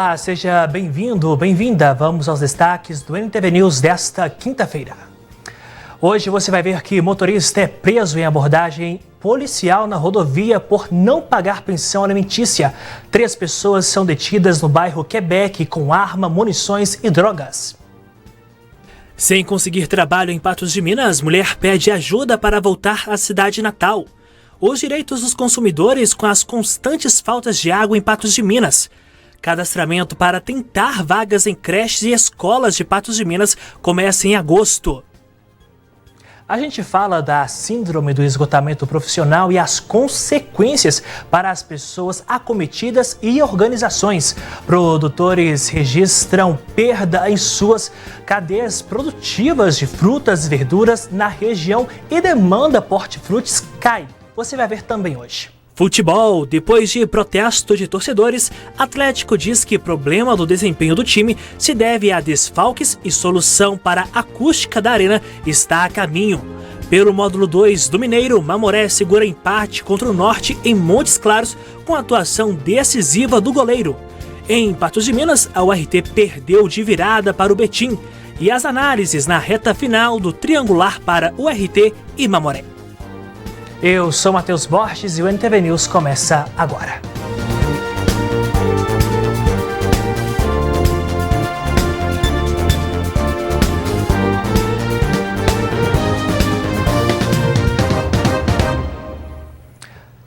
Olá, seja bem-vindo, bem-vinda. Vamos aos destaques do NTV News desta quinta-feira. Hoje você vai ver que motorista é preso em abordagem policial na rodovia por não pagar pensão alimentícia. 3 pessoas são detidas no bairro Quebec com arma, munições e drogas. Sem conseguir trabalho em Patos de Minas, mulher pede ajuda para voltar à cidade natal. Os direitos dos consumidores com as constantes faltas de água em Patos de Minas. Cadastramento para tentar vagas em creches e escolas de Patos de Minas começa em agosto. A gente fala da síndrome do esgotamento profissional e as consequências para as pessoas acometidas e organizações. Produtores registram perda em suas cadeias produtivas de frutas e verduras na região e demanda por hortifrutis cai. Você vai ver também hoje. Futebol. Depois de protesto de torcedores, Atlético diz que problema do desempenho do time se deve a desfalques e solução para a acústica da arena está a caminho. Pelo módulo 2 do Mineiro, Mamoré segura empate contra o Norte em Montes Claros com atuação decisiva do goleiro. Em Patos de Minas, a URT perdeu de virada para o Betim. E as análises na reta final do triangular para URT e Mamoré. Eu sou Matheus Borges e o NTV News começa agora.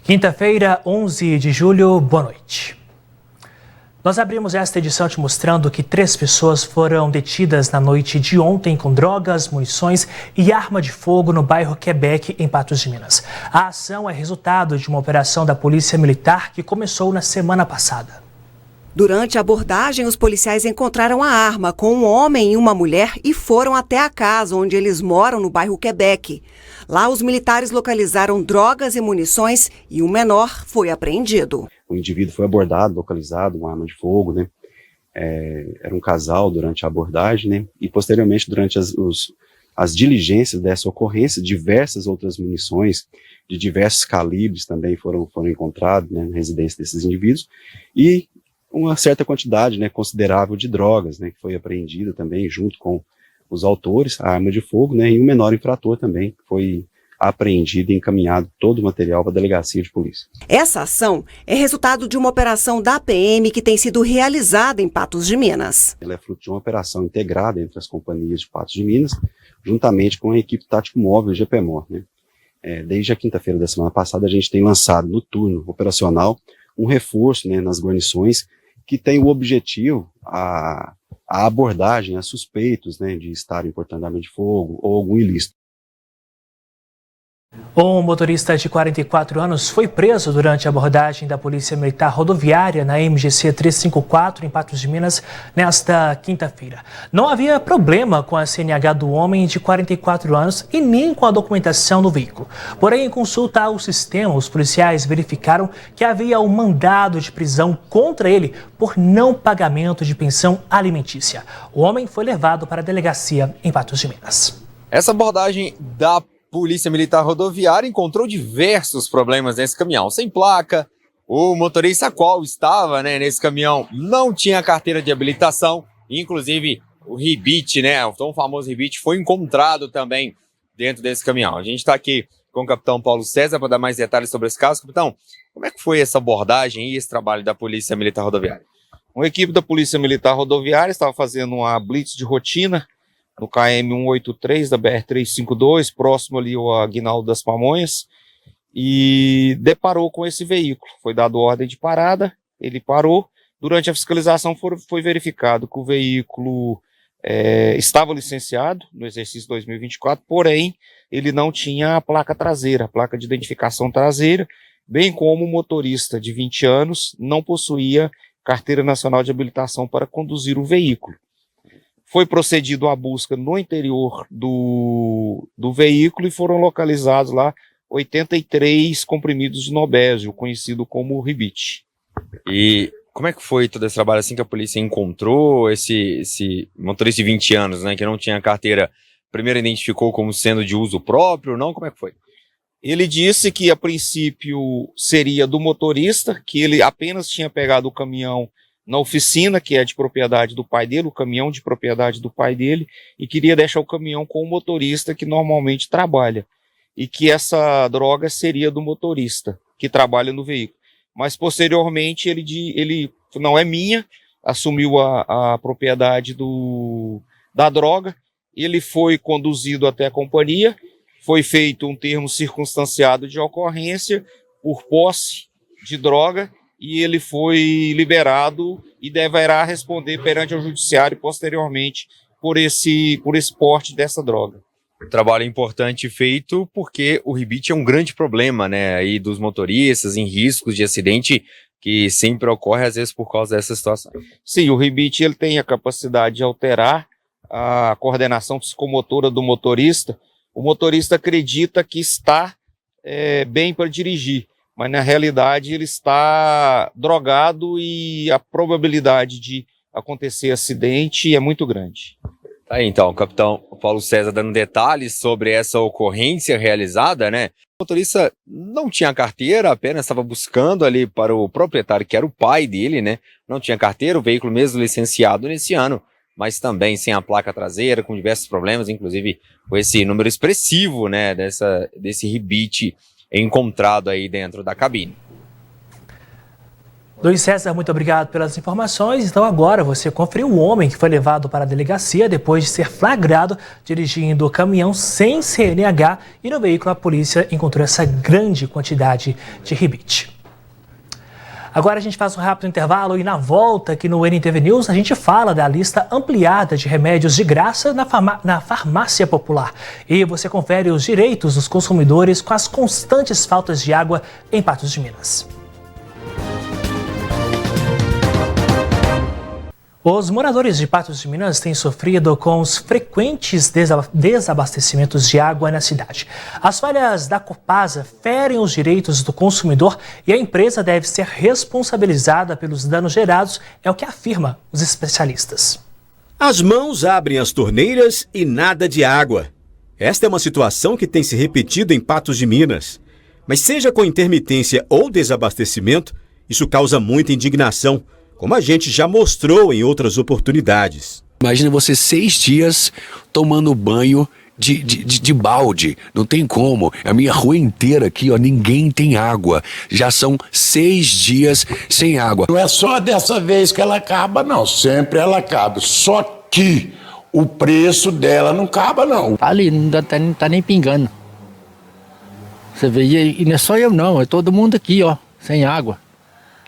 Quinta-feira, 11 de julho, boa noite. Nós abrimos esta edição te mostrando que 3 pessoas foram detidas na noite de ontem com drogas, munições e arma de fogo no bairro Quebec, em Patos de Minas. A ação é resultado de uma operação da Polícia Militar que começou na semana passada. Durante a abordagem, os policiais encontraram a arma com um homem e uma mulher e foram até a casa onde eles moram no bairro Quebec. Lá, os militares localizaram drogas e munições e um menor foi apreendido. O indivíduo foi abordado, localizado, uma arma de fogo, né? Era um casal durante a abordagem, né? E posteriormente, durante as diligências dessa ocorrência, diversas outras munições de diversos calibres também foram encontradas, né, na residência desses indivíduos. E uma certa quantidade, né, considerável de drogas, né, que foi apreendida também junto com os autores, a arma de fogo, né, e um menor infrator também, que foi apreendido e encaminhado todo o material para a delegacia de polícia. Essa ação é resultado de uma operação da PM que tem sido realizada em Patos de Minas. Ela é fruto de uma operação integrada entre as companhias de Patos de Minas, juntamente com a equipe tático móvel GPMOR, né. Desde a quinta-feira da semana passada, a gente tem lançado no turno operacional um reforço, né, nas guarnições, que tem o objetivo, a abordagem a suspeitos, né, de estarem portando arma de fogo ou algum ilícito. Um motorista de 44 anos foi preso durante a abordagem da Polícia Militar Rodoviária na MGC 354, em Patos de Minas, nesta quinta-feira. Não havia problema com a CNH do homem de 44 anos e nem com a documentação do veículo. Porém, em consulta ao sistema, os policiais verificaram que havia um mandado de prisão contra ele por não pagamento de pensão alimentícia. O homem foi levado para a delegacia em Patos de Minas. Essa abordagem da Polícia Militar Rodoviária encontrou diversos problemas nesse caminhão. Sem placa, o motorista qual estava, né, nesse caminhão não tinha carteira de habilitação, inclusive o ribite, né, o tão famoso ribite, foi encontrado também dentro desse caminhão. A gente está aqui com o capitão Paulo César para dar mais detalhes sobre esse caso. Capitão, como é que foi essa abordagem e esse trabalho da Polícia Militar Rodoviária? Uma equipe da Polícia Militar Rodoviária estava fazendo uma blitz de rotina no KM 183 da BR-352, próximo ali ao Aguinaldo das Pamonhas, e deparou com esse veículo. Foi dado ordem de parada, ele parou. Durante a fiscalização foi verificado que o veículo estava licenciado no exercício 2024, porém ele não tinha a placa traseira, a placa de identificação traseira, bem como o motorista de 20 anos não possuía carteira nacional de habilitação para conduzir o veículo. Foi procedido à busca no interior do veículo e foram localizados lá 83 comprimidos de Nobésio, conhecido como ribite. E como é que foi todo esse trabalho assim que a polícia encontrou esse motorista de 20 anos, né, que não tinha carteira, primeiro identificou como sendo de uso próprio, não? Como é que foi? Ele disse que a princípio seria do motorista, que ele apenas tinha pegado o caminhão na oficina, que é de propriedade do pai dele, o caminhão de propriedade do pai dele, e queria deixar o caminhão com o motorista que normalmente trabalha, e que essa droga seria do motorista que trabalha no veículo. Mas posteriormente ele não é minha, assumiu a propriedade da droga, ele foi conduzido até a companhia, foi feito um termo circunstanciado de ocorrência por posse de droga, e ele foi liberado e deverá responder perante o judiciário posteriormente por esse porte dessa droga. Trabalho importante feito porque o rebite é um grande problema, né, aí dos motoristas em riscos de acidente que sempre ocorre às vezes por causa dessa situação. Sim, o rebite ele tem a capacidade de alterar a coordenação psicomotora do motorista. O motorista acredita que está bem para dirigir, mas na realidade ele está drogado e a probabilidade de acontecer acidente é muito grande. Tá aí, então, o capitão Paulo César dando detalhes sobre essa ocorrência realizada, né? O motorista não tinha carteira, apenas estava buscando ali para o proprietário, que era o pai dele, né? Não tinha carteira, o veículo mesmo licenciado nesse ano, mas também sem a placa traseira, com diversos problemas, inclusive com esse número expressivo, né, desse rebite encontrado aí dentro da cabine. Luiz César, muito obrigado pelas informações. Então agora você conferiu o homem que foi levado para a delegacia depois de ser flagrado dirigindo o caminhão sem CNH e no veículo a polícia encontrou essa grande quantidade de rebite. Agora a gente faz um rápido intervalo e na volta aqui no NTV News a gente fala da lista ampliada de remédios de graça na farmácia popular. E você confere os direitos dos consumidores com as constantes faltas de água em Patos de Minas. Os moradores de Patos de Minas têm sofrido com os frequentes desabastecimentos de água na cidade. As falhas da Copasa ferem os direitos do consumidor e a empresa deve ser responsabilizada pelos danos gerados, é o que afirmam os especialistas. As mãos abrem as torneiras e nada de água. Esta é uma situação que tem se repetido em Patos de Minas. Mas seja com intermitência ou desabastecimento, isso causa muita indignação, como a gente já mostrou em outras oportunidades. Imagina você 6 dias tomando banho de balde, não tem como. A minha rua inteira aqui, ó, ninguém tem água. Já são 6 dias sem água. Não é só dessa vez que ela acaba, não. Sempre ela acaba. Só que o preço dela não acaba, não. Ali não tá nem pingando. Você vê, e não é só eu não, é todo mundo aqui, ó, sem água.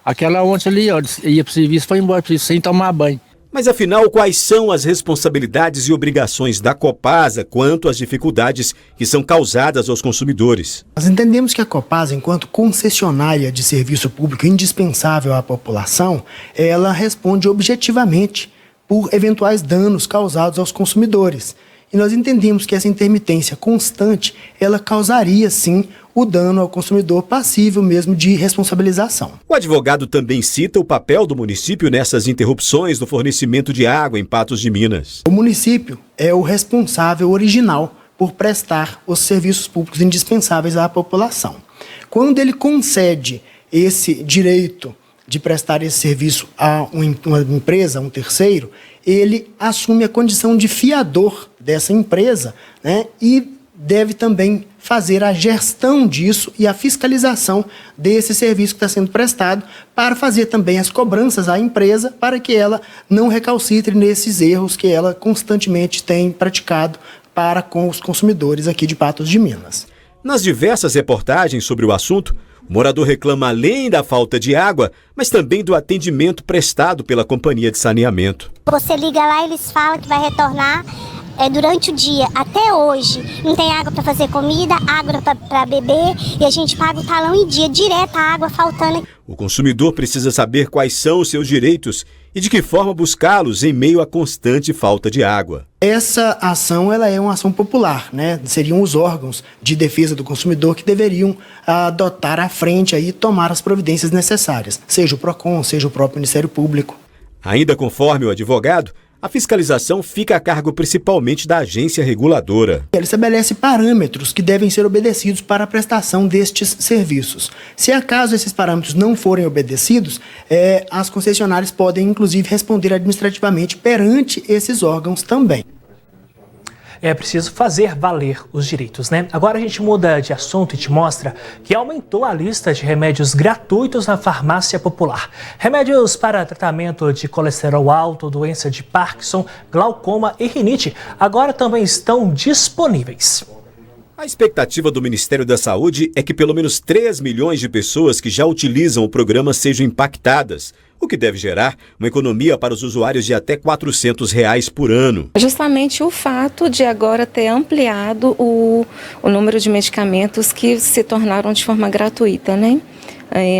Aquela ontem ali, ó, ia pro serviço, foi embora pro serviço, sem tomar banho. Mas afinal, quais são as responsabilidades e obrigações da Copasa quanto às dificuldades que são causadas aos consumidores? Nós entendemos que a Copasa, enquanto concessionária de serviço público indispensável à população, ela responde objetivamente por eventuais danos causados aos consumidores. E nós entendemos que essa intermitência constante, ela causaria, sim, o dano ao consumidor passível mesmo de responsabilização. O advogado também cita o papel do município nessas interrupções do fornecimento de água em Patos de Minas. O município é o responsável original por prestar os serviços públicos indispensáveis à população. Quando ele concede esse direito de prestar esse serviço a uma empresa, a um terceiro, ele assume a condição de fiador dessa empresa, né, e deve também fazer a gestão disso e a fiscalização desse serviço que está sendo prestado, para fazer também as cobranças à empresa para que ela não recalcitre nesses erros que ela constantemente tem praticado para com os consumidores aqui de Patos de Minas. Nas diversas reportagens sobre o assunto, o morador reclama além da falta de água, mas também do atendimento prestado pela companhia de saneamento. Você liga lá, eles falam que vai retornar durante o dia. Até hoje não tem água para fazer comida, água para beber, e a gente paga o talão em dia, direto a água faltando. O consumidor precisa saber quais são os seus direitos e de que forma buscá-los em meio à constante falta de água. Essa ação, ela é uma ação popular, né? Seriam os órgãos de defesa do consumidor que deveriam adotar à frente e tomar as providências necessárias, seja o PROCON, seja o próprio Ministério Público. Ainda conforme o advogado, A fiscalização fica a cargo principalmente da agência reguladora. Ela estabelece parâmetros que devem ser obedecidos para a prestação destes serviços. Se acaso esses parâmetros não forem obedecidos, as concessionárias podem, inclusive, responder administrativamente perante esses órgãos também. É preciso fazer valer os direitos, né? Agora a gente muda de assunto e te mostra que aumentou a lista de remédios gratuitos na farmácia popular. Remédios para tratamento de colesterol alto, doença de Parkinson, glaucoma e rinite agora também estão disponíveis. A expectativa do Ministério da Saúde é que pelo menos 3 milhões de pessoas que já utilizam o programa sejam impactadas, o que deve gerar uma economia para os usuários de até R$ 400 por ano. Justamente o fato de agora ter ampliado o número de medicamentos que se tornaram de forma gratuita, né?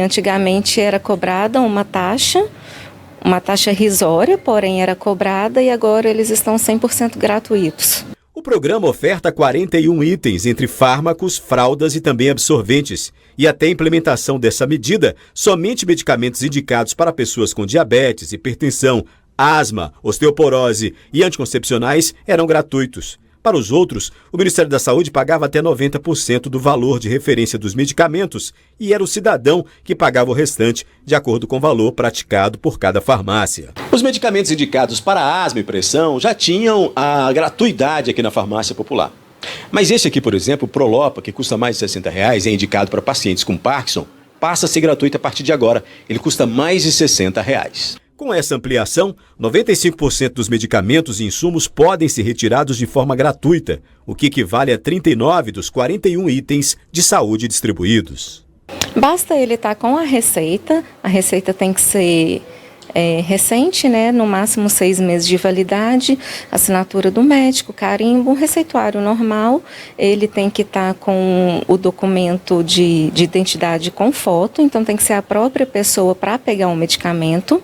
Antigamente era cobrada uma taxa risória, porém era cobrada, e agora eles estão 100% gratuitos. O programa oferta 41 itens, entre fármacos, fraldas e também absorventes. E até a implementação dessa medida, somente medicamentos indicados para pessoas com diabetes, hipertensão, asma, osteoporose e anticoncepcionais eram gratuitos. Para os outros, o Ministério da Saúde pagava até 90% do valor de referência dos medicamentos e era o cidadão que pagava o restante, de acordo com o valor praticado por cada farmácia. Os medicamentos indicados para asma e pressão já tinham a gratuidade aqui na farmácia popular. Mas esse aqui, por exemplo, o Prolopa, que custa mais de R$ 60 e é indicado para pacientes com Parkinson, passa a ser gratuito a partir de agora. Ele custa mais de R$ 60. Com essa ampliação, 95% dos medicamentos e insumos podem ser retirados de forma gratuita, o que equivale a 39 dos 41 itens de saúde distribuídos. Basta ele estar com a receita tem que ser recente, né? No máximo 6 meses de validade, assinatura do médico, carimbo, um receituário normal. Ele tem que estar com o documento de identidade com foto, então tem que ser a própria pessoa para pegar um medicamento.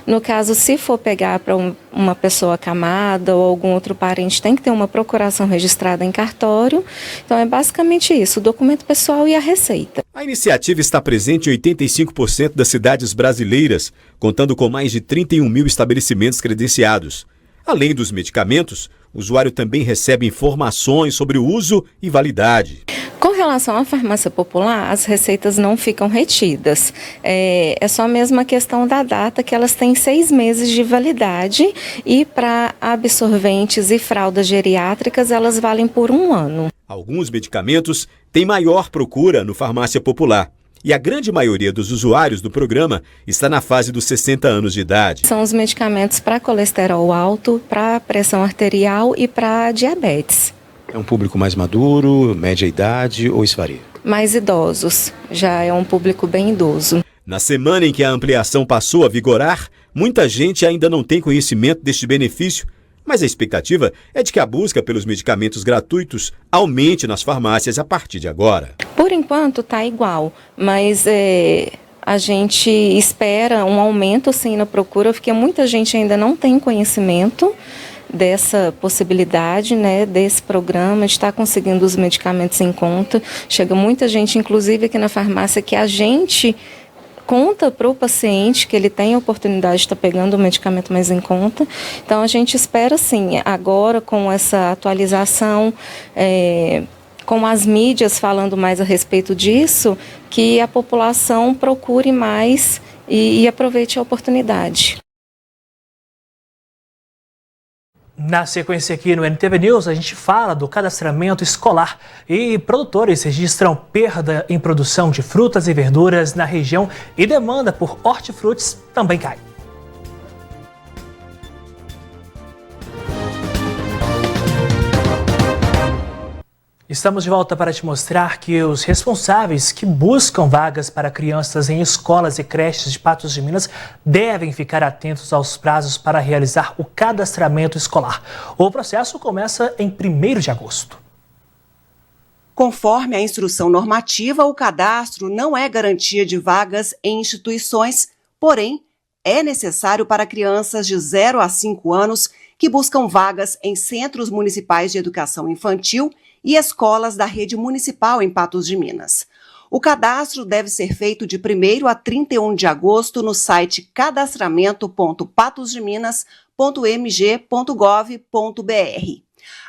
No caso, se for pegar para uma pessoa acamada ou algum outro parente, tem que ter uma procuração registrada em cartório. Então é basicamente isso, o documento pessoal e a receita. A iniciativa está presente em 85% das cidades brasileiras, contando com mais de 31 mil estabelecimentos credenciados. Além dos medicamentos, o usuário também recebe informações sobre o uso e validade. Com relação à farmácia popular, as receitas não ficam retidas. É só mesmo a questão da data, que elas têm 6 meses de validade, e para absorventes e fraldas geriátricas, elas valem por 1 ano. Alguns medicamentos têm maior procura no farmácia popular. E a grande maioria dos usuários do programa está na fase dos 60 anos de idade. São os medicamentos para colesterol alto, para pressão arterial e para diabetes. É um público mais maduro, média idade ou isso varia? Mais idosos, já é um público bem idoso. Na semana em que a ampliação passou a vigorar, muita gente ainda não tem conhecimento deste benefício, mas a expectativa é de que a busca pelos medicamentos gratuitos aumente nas farmácias a partir de agora. Por enquanto está igual, mas a gente espera um aumento sim na procura, porque muita gente ainda não tem conhecimento dessa possibilidade, né, desse programa, de estar conseguindo os medicamentos em conta. Chega muita gente, inclusive aqui na farmácia, que a gente conta para o paciente que ele tem a oportunidade de estar pegando o medicamento mais em conta. Então a gente espera sim, agora com essa atualização, com as mídias falando mais a respeito disso, que a população procure mais e aproveite a oportunidade. Na sequência aqui no NTV News, a gente fala do cadastramento escolar e produtores registram perda em produção de frutas e verduras na região e demanda por hortifrutis também cai. Estamos de volta para te mostrar que os responsáveis que buscam vagas para crianças em escolas e creches de Patos de Minas devem ficar atentos aos prazos para realizar o cadastramento escolar. O processo começa em 1º de agosto. Conforme a instrução normativa, o cadastro não é garantia de vagas em instituições, porém, é necessário para crianças de 0 a 5 anos que buscam vagas em centros municipais de educação infantil e escolas da rede municipal em Patos de Minas. O cadastro deve ser feito de 1º a 31 de agosto no site cadastramento.patosdeminas.gov.br.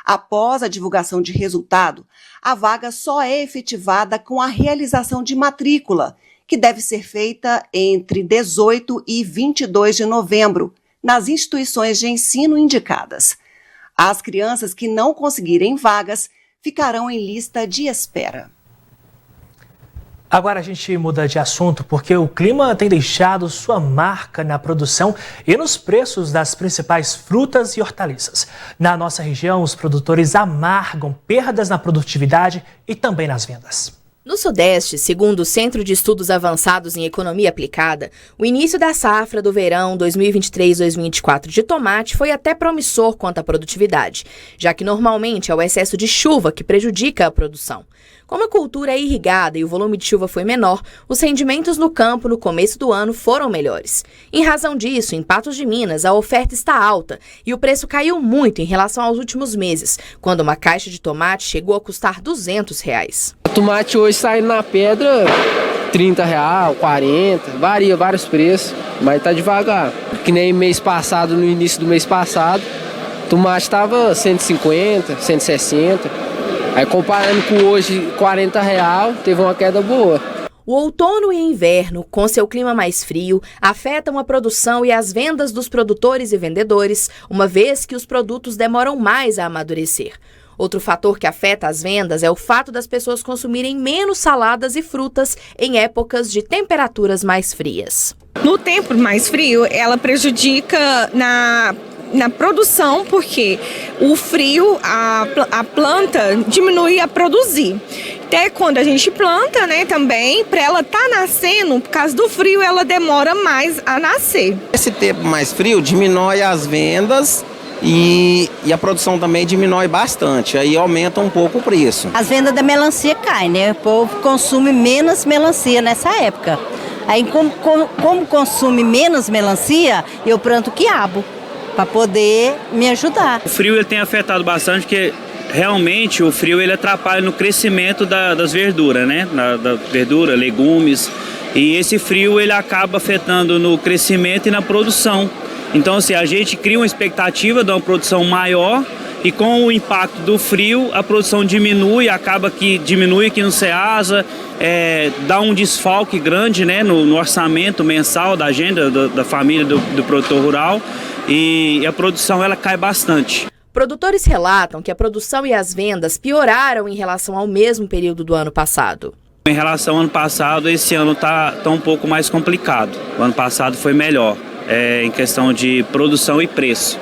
Após a divulgação de resultado, a vaga só é efetivada com a realização de matrícula, que deve ser feita entre 18 e 22 de novembro, nas instituições de ensino indicadas. As crianças que não conseguirem vagas ficarão em lista de espera. Agora a gente muda de assunto porque o clima tem deixado sua marca na produção e nos preços das principais frutas e hortaliças. Na nossa região, os produtores amargam perdas na produtividade e também nas vendas. No Sudeste, segundo o Centro de Estudos Avançados em Economia Aplicada, o início da safra do verão 2023-2024 de tomate foi até promissor quanto à produtividade, já que normalmente é o excesso de chuva que prejudica a produção. Como a cultura é irrigada e o volume de chuva foi menor, os rendimentos no campo no começo do ano foram melhores. Em razão disso, em Patos de Minas, a oferta está alta e o preço caiu muito em relação aos últimos meses, quando uma caixa de tomate chegou a custar R$200. O tomate hoje sai na pedra R$30, 40, varia vários preços, mas tá devagar. Que nem mês passado, no início do mês passado, o tomate estava 150, 160. Aí comparando com hoje R$40, teve uma queda boa. O outono e inverno, com seu clima mais frio, afetam a produção e as vendas dos produtores e vendedores, uma vez que os produtos demoram mais a amadurecer. Outro fator que afeta as vendas é o fato das pessoas consumirem menos saladas e frutas em épocas de temperaturas mais frias. No tempo mais frio, ela prejudica na produção, porque o frio, a planta diminui a produzir. Até quando a gente planta, né, também, para ela nascendo, por causa do frio, ela demora mais a nascer. Esse tempo mais frio diminui as vendas e a produção também diminui bastante, aí aumenta um pouco o preço. As vendas da melancia caem, né? O povo consome menos melancia nessa época. Aí, como consome menos melancia, eu planto quiabo, para poder me ajudar. O frio ele tem afetado bastante, porque realmente o frio ele atrapalha no crescimento das verduras, né? Da verdura, legumes. E esse frio ele acaba afetando no crescimento e na produção. Então, assim, a gente cria uma expectativa de uma produção maior e com o impacto do frio a produção diminui, acaba que diminui aqui no Ceasa, dá um desfalque grande, né, no orçamento mensal da agenda da família do produtor rural. E a produção ela cai bastante. Produtores relatam que a produção e as vendas pioraram em relação ao mesmo período do ano passado. Em relação ao ano passado, esse ano está um pouco mais complicado. O ano passado foi melhor, em questão de produção e preço.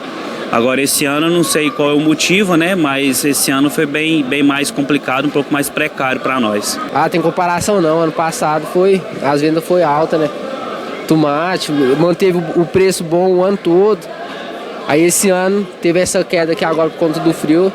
Agora esse ano, não sei qual é o motivo, né? Mas esse ano foi bem mais complicado, um pouco mais precário para nós. Tem comparação não, ano passado as vendas foi alta, né? Tomate, manteve o preço bom o ano todo. Aí esse ano teve essa queda aqui agora por conta do frio.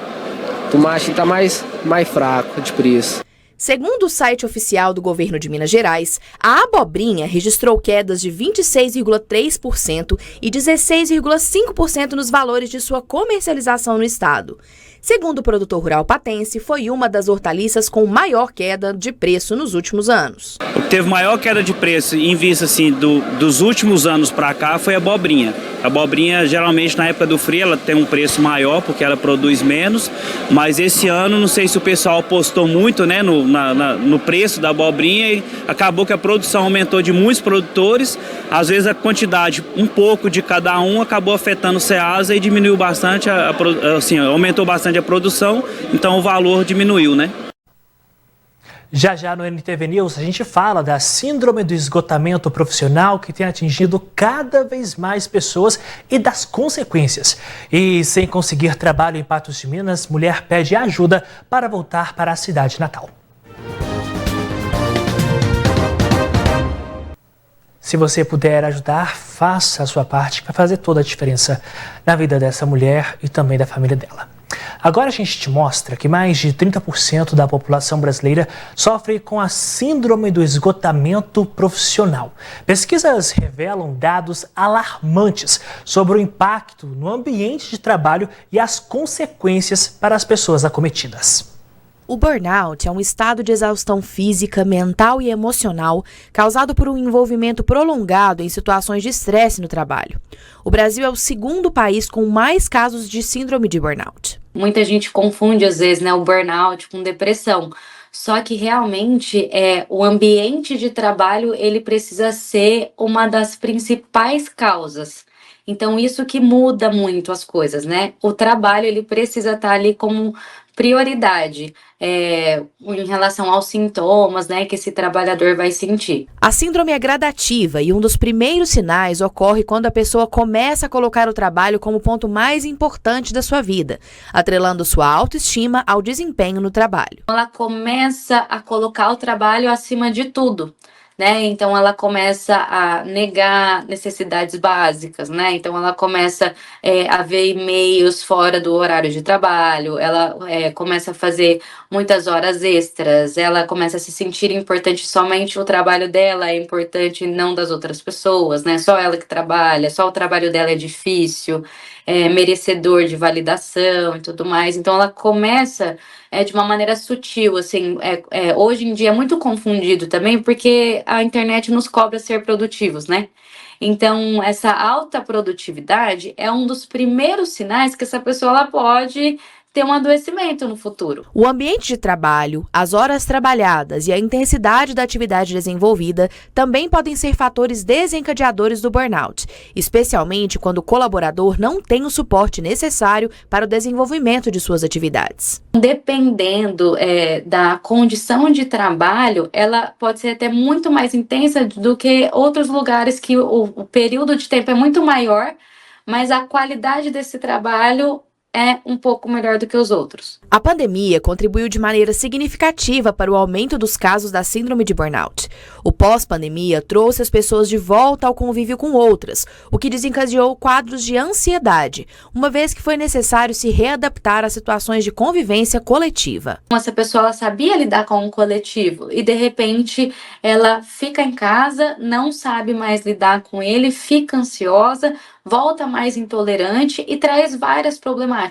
O tomate está mais fraco de preço. Segundo o site oficial do governo de Minas Gerais, a abobrinha registrou quedas de 26,3% e 16,5% nos valores de sua comercialização no estado. Segundo o produtor rural patense, foi uma das hortaliças com maior queda de preço nos últimos anos. O que teve maior queda de preço em vista assim, dos últimos anos para cá foi a abobrinha. A abobrinha, geralmente, na época do frio, ela tem um preço maior porque ela produz menos, mas esse ano, não sei se o pessoal apostou muito, né, no preço da abobrinha e acabou que a produção aumentou de muitos produtores, às vezes a quantidade, um pouco de cada um, acabou afetando o Ceasa e diminuiu bastante, aumentou bastante a produção, então o valor diminuiu, né? Já no NTV News, a gente fala da síndrome do esgotamento profissional que tem atingido cada vez mais pessoas e das consequências. E sem conseguir trabalho em Patos de Minas, mulher pede ajuda para voltar para a cidade natal. Se você puder ajudar, faça a sua parte para fazer toda a diferença na vida dessa mulher e também da família dela. Agora a gente te mostra que mais de 30% da população brasileira sofre com a síndrome do esgotamento profissional. Pesquisas revelam dados alarmantes sobre o impacto no ambiente de trabalho e as consequências para as pessoas acometidas. O burnout é um estado de exaustão física, mental e emocional causado por um envolvimento prolongado em situações de estresse no trabalho. O Brasil é o segundo país com mais casos de síndrome de burnout. Muita gente confunde, às vezes, o burnout com depressão. Só que realmente o ambiente de trabalho ele precisa ser uma das principais causas. Então, isso que muda muito as coisas, né? O trabalho ele precisa estar ali como prioridade em relação aos sintomas, né, que esse trabalhador vai sentir. A síndrome é gradativa e um dos primeiros sinais ocorre quando a pessoa começa a colocar o trabalho como ponto mais importante da sua vida, atrelando sua autoestima ao desempenho no trabalho. Ela começa a colocar o trabalho acima de tudo. Então ela começa a negar necessidades básicas, Então ela começa a ver e-mails fora do horário de trabalho, ela começa a fazer muitas horas extras, ela começa a se sentir importante, somente o trabalho dela é importante, não das outras pessoas, Só ela que trabalha, só o trabalho dela é difícil, merecedor de validação e tudo mais. Então ela começa de uma maneira sutil, assim, hoje em dia é muito confundido também, porque a internet nos cobra ser produtivos, Então, essa alta produtividade é um dos primeiros sinais que essa pessoa ela pode ter um adoecimento no futuro. O ambiente de trabalho, as horas trabalhadas e a intensidade da atividade desenvolvida também podem ser fatores desencadeadores do burnout, especialmente quando o colaborador não tem o suporte necessário para o desenvolvimento de suas atividades. Dependendo da condição de trabalho, ela pode ser até muito mais intensa do que outros lugares que o período de tempo é muito maior, mas a qualidade desse trabalho é um pouco melhor do que os outros. A pandemia contribuiu de maneira significativa para o aumento dos casos da síndrome de burnout. O pós-pandemia trouxe as pessoas de volta ao convívio com outras, o que desencadeou quadros de ansiedade, uma vez que foi necessário se readaptar a situações de convivência coletiva. Essa pessoa ela sabia lidar com um coletivo e, de repente, ela fica em casa, não sabe mais lidar com ele, fica ansiosa, volta mais intolerante e traz várias problemáticas.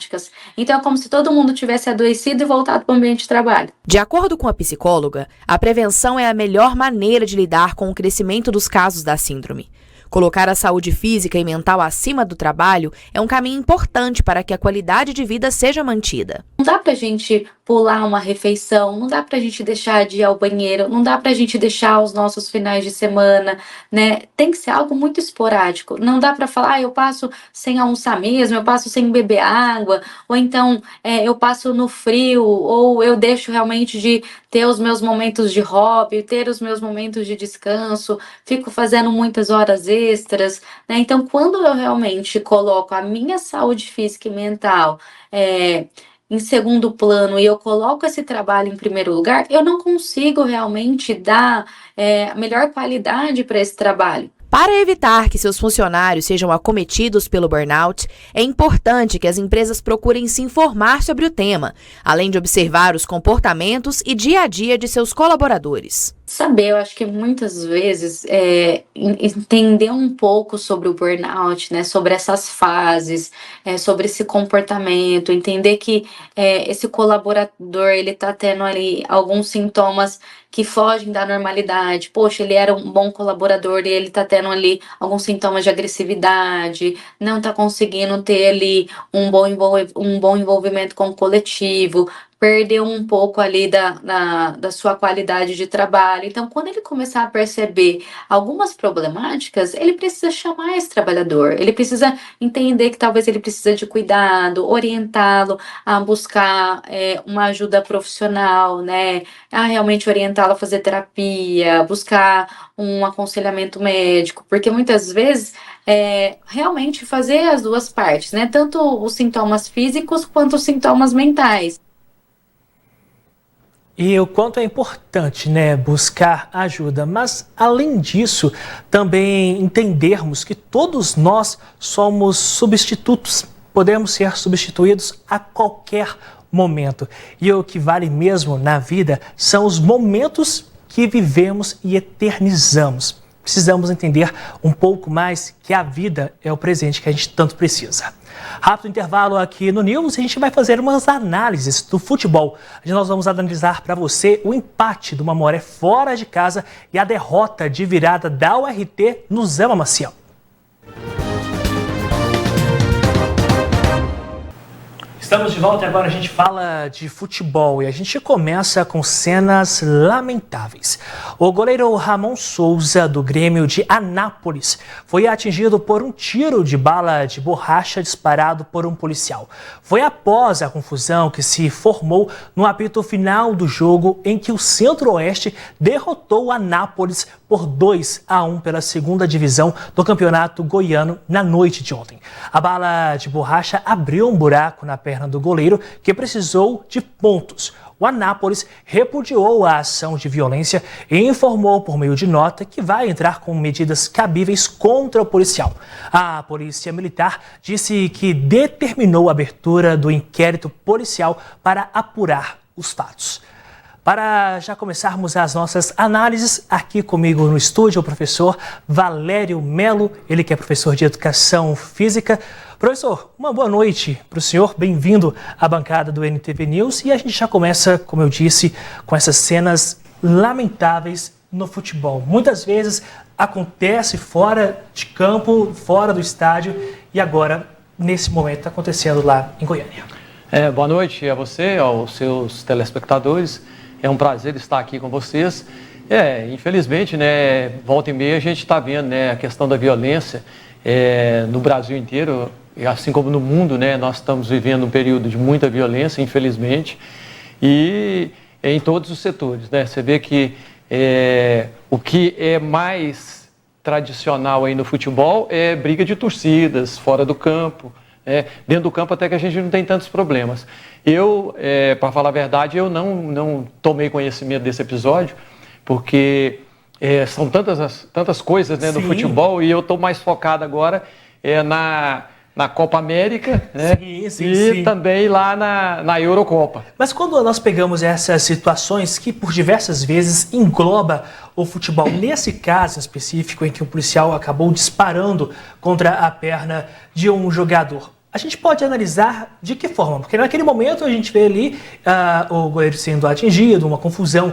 Então é como se todo mundo tivesse adoecido e voltado para o ambiente de trabalho. De acordo com a psicóloga, a prevenção é a melhor maneira de lidar com o crescimento dos casos da síndrome. Colocar a saúde física e mental acima do trabalho é um caminho importante para que a qualidade de vida seja mantida. Não dá pra gente pular uma refeição, não dá pra gente deixar de ir ao banheiro, não dá pra gente deixar os nossos finais de semana, Tem que ser algo muito esporádico. Não dá pra falar, eu passo sem almoçar mesmo, eu passo sem beber água, ou então eu passo no frio, ou eu deixo realmente de ter os meus momentos de hobby, ter os meus momentos de descanso, fico fazendo muitas horas extras, Então, quando eu realmente coloco a minha saúde física e mental em segundo plano e eu coloco esse trabalho em primeiro lugar, eu não consigo realmente dar a melhor qualidade para esse trabalho. Para evitar que seus funcionários sejam acometidos pelo burnout, é importante que as empresas procurem se informar sobre o tema, além de observar os comportamentos e dia a dia de seus colaboradores. Saber, eu acho que muitas vezes entender um pouco sobre o burnout, sobre essas fases, sobre esse comportamento, entender que esse colaborador ele está tendo ali alguns sintomas que fogem da normalidade. Poxa, ele era um bom colaborador e ele está tendo ali alguns sintomas de agressividade, não está conseguindo ter ali um bom envolvimento com o coletivo, perdeu um pouco ali da sua qualidade de trabalho. Então, quando ele começar a perceber algumas problemáticas, ele precisa chamar esse trabalhador, ele precisa entender que talvez ele precisa de cuidado, orientá-lo a buscar uma ajuda profissional, a realmente orientá-lo a fazer terapia, buscar um aconselhamento médico, porque muitas vezes realmente fazer as duas partes, tanto os sintomas físicos quanto os sintomas mentais. E o quanto é importante, buscar ajuda. Mas, além disso, também entendermos que todos nós somos substitutos. Podemos ser substituídos a qualquer momento. E o que vale mesmo na vida são os momentos que vivemos e eternizamos. Precisamos entender um pouco mais que a vida é o presente que a gente tanto precisa. Rápido intervalo aqui no News, a gente vai fazer umas análises do futebol. Nós vamos analisar para você o empate do Mamoré fora de casa e a derrota de virada da URT no Zama Maciel. Estamos de volta e agora a gente fala de futebol e a gente começa com cenas lamentáveis. O goleiro Ramon Souza, do Grêmio de Anápolis, foi atingido por um tiro de bala de borracha disparado por um policial. Foi após a confusão que se formou no apito final do jogo em que o Centro-Oeste derrotou o Anápolis por 2-1 pela segunda divisão do Campeonato Goiano na noite de ontem. A bala de borracha abriu um buraco na perna do goleiro, que precisou de pontos. O Anápolis repudiou a ação de violência e informou por meio de nota que vai entrar com medidas cabíveis contra o policial. A Polícia Militar disse que determinou a abertura do inquérito policial para apurar os fatos. Para já começarmos as nossas análises, aqui comigo no estúdio o professor Valério Melo, ele que é professor de Educação Física. Professor, uma boa noite para o senhor, bem-vindo à bancada do NTV News. E a gente já começa, como eu disse, com essas cenas lamentáveis no futebol. Muitas vezes acontece fora de campo, fora do estádio, e agora, nesse momento, está acontecendo lá em Goiânia. Boa noite a você, aos seus telespectadores. É um prazer estar aqui com vocês. Infelizmente, né, volta e meia a gente está vendo, né, a questão da violência no Brasil inteiro, assim como no mundo, né, nós estamos vivendo um período de muita violência, infelizmente, e em todos os setores, né? Você vê que o que é mais tradicional aí no futebol é briga de torcidas, fora do campo. Dentro do campo até que a gente não tem tantos problemas. Eu, para falar a verdade, eu não tomei conhecimento desse episódio, porque são tantas coisas, né, no futebol, e eu estou mais focado agora na Copa América, né? Sim. Também lá na Eurocopa. Mas quando nós pegamos essas situações que por diversas vezes engloba o futebol, nesse caso específico em que o policial acabou disparando contra a perna de um jogador, a gente pode analisar de que forma? Porque naquele momento a gente vê ali o goleiro sendo atingido, uma confusão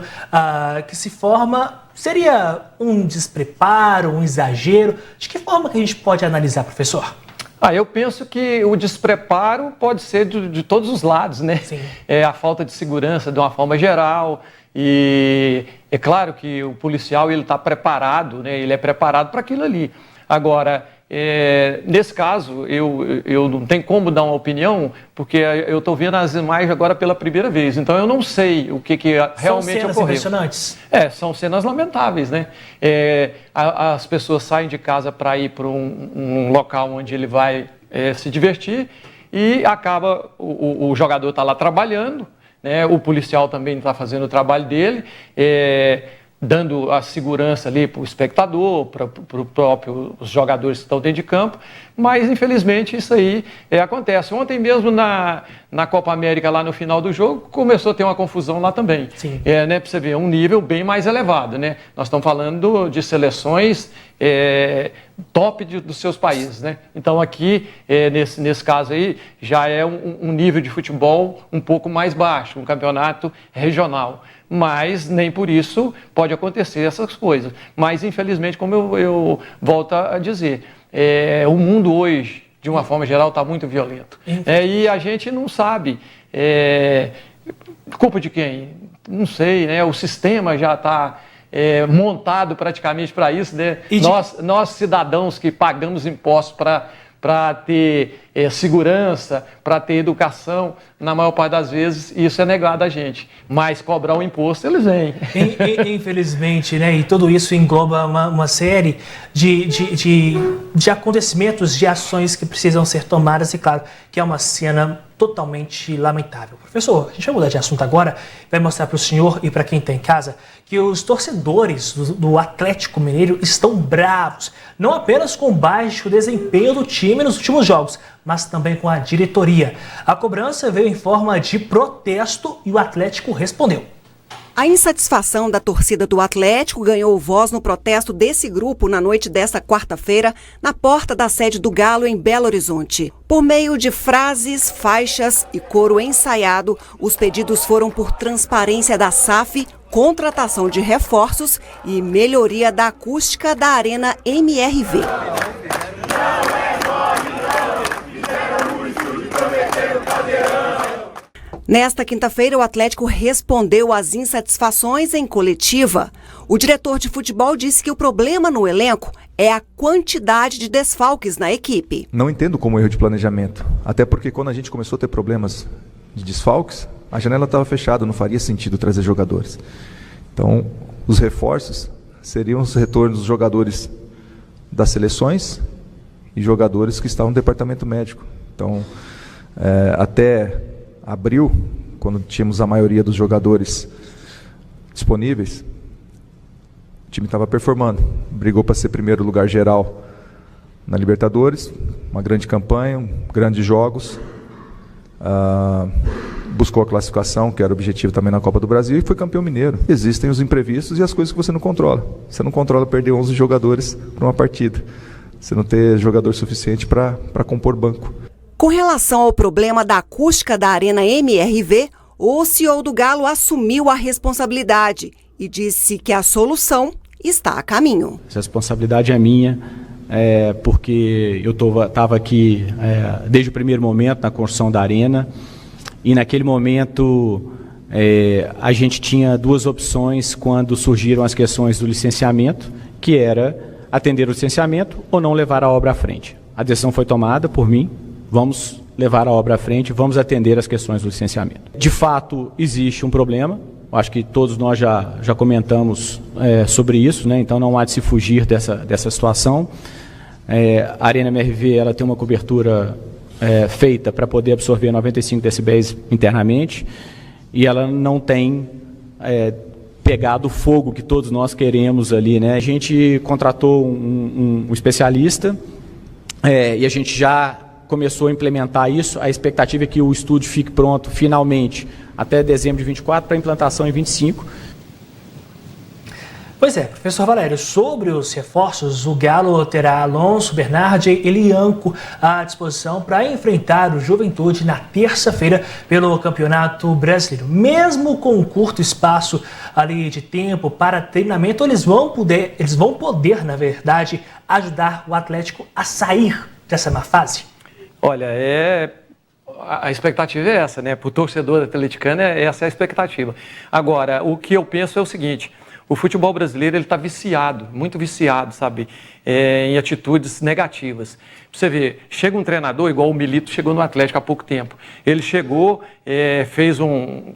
que se forma. Seria um despreparo, um exagero? De que forma que a gente pode analisar, professor? Eu penso que o despreparo pode ser de todos os lados, né? Sim. A falta de segurança de uma forma geral. E é claro que o policial ele está preparado, né? Ele é preparado para aquilo ali. Agora, nesse caso, eu não tenho como dar uma opinião, porque eu estou vendo as imagens agora pela primeira vez, então eu não sei o que realmente ocorreu. São cenas impressionantes? São cenas lamentáveis, né? As pessoas saem de casa para ir para um local onde ele vai se divertir e acaba, o jogador está lá trabalhando, né? O policial também está fazendo o trabalho dele, dando a segurança ali para o espectador, para os próprios jogadores que estão dentro de campo, mas infelizmente isso aí acontece. Ontem mesmo na Copa América, lá no final do jogo, começou a ter uma confusão lá também. Sim. Né, para você ver, um nível bem mais elevado, né? Nós estamos falando de seleções top dos seus países, né? Então aqui, nesse caso aí, já é um nível de futebol um pouco mais baixo, um campeonato regional. Mas nem por isso pode acontecer essas coisas. Mas, infelizmente, como eu volto a dizer, o mundo hoje, de uma forma geral, está muito violento. E a gente não sabe culpa de quem? Não sei, né? O sistema já está montado praticamente para isso, né? Nós, cidadãos que pagamos impostos para ter segurança, para ter educação, na maior parte das vezes isso é negado a gente. Mas cobrar o imposto, eles vêm. Infelizmente, né? E tudo isso engloba uma série de acontecimentos, de ações que precisam ser tomadas e, claro, que é uma cena totalmente lamentável. Professor, a gente vai mudar de assunto agora, vai mostrar para o senhor e para quem está em casa que os torcedores do Atlético Mineiro estão bravos, não apenas com o baixo desempenho do time nos últimos jogos, mas também com a diretoria. A cobrança veio em forma de protesto e o Atlético respondeu. A insatisfação da torcida do Atlético ganhou voz no protesto desse grupo na noite desta quarta-feira, na porta da sede do Galo, em Belo Horizonte. Por meio de frases, faixas e coro ensaiado, os pedidos foram por transparência da SAF, contratação de reforços e melhoria da acústica da Arena MRV. Nesta quinta-feira, o Atlético respondeu às insatisfações em coletiva. O diretor de futebol disse que o problema no elenco é a quantidade de desfalques na equipe. Não entendo como erro de planejamento, até porque quando a gente começou a ter problemas de desfalques, a janela estava fechada, não faria sentido trazer jogadores. Então, os reforços seriam os retornos dos jogadores das seleções e jogadores que estavam no departamento médico. Então, até abril, quando tínhamos a maioria dos jogadores disponíveis, o time estava performando. Brigou para ser primeiro lugar geral na Libertadores, uma grande campanha, grandes jogos. Buscou a classificação, que era o objetivo também na Copa do Brasil, e foi campeão mineiro. Existem os imprevistos e as coisas que você não controla. Você não controla perder 11 jogadores para uma partida. Você não ter jogador suficiente para compor banco. Com relação ao problema da acústica da Arena MRV, o CEO do Galo assumiu a responsabilidade e disse que a solução está a caminho. Essa responsabilidade é minha, porque eu estava aqui desde o primeiro momento na construção da Arena, e naquele momento a gente tinha duas opções quando surgiram as questões do licenciamento, que era atender o licenciamento ou não levar a obra à frente. A decisão foi tomada por mim. Vamos levar a obra à frente, vamos atender as questões do licenciamento. De fato, existe um problema, acho que todos nós já comentamos sobre isso, né? Então não há de se fugir dessa situação. A Arena MRV ela tem uma cobertura feita para poder absorver 95 decibéis internamente, e ela não tem pegado o fogo que todos nós queremos ali, né? A gente contratou um especialista e a gente já começou a implementar isso. A expectativa é que o estúdio fique pronto finalmente até dezembro de 24 para implantação em 25. Pois é, professor Valério, sobre os reforços, o Galo terá Alonso, Bernardi e Elianco à disposição para enfrentar o Juventude na terça-feira pelo Campeonato Brasileiro. Mesmo com um curto espaço ali de tempo para treinamento, eles vão poder, na verdade, ajudar o Atlético a sair dessa má fase. Olha, a expectativa é essa, né? Para o torcedor atleticano, essa é a expectativa. Agora, o que eu penso é o seguinte: o futebol brasileiro está viciado, muito viciado, sabe, em atitudes negativas. Você vê, chega um treinador, igual o Milito chegou no Atlético há pouco tempo. Ele chegou, fez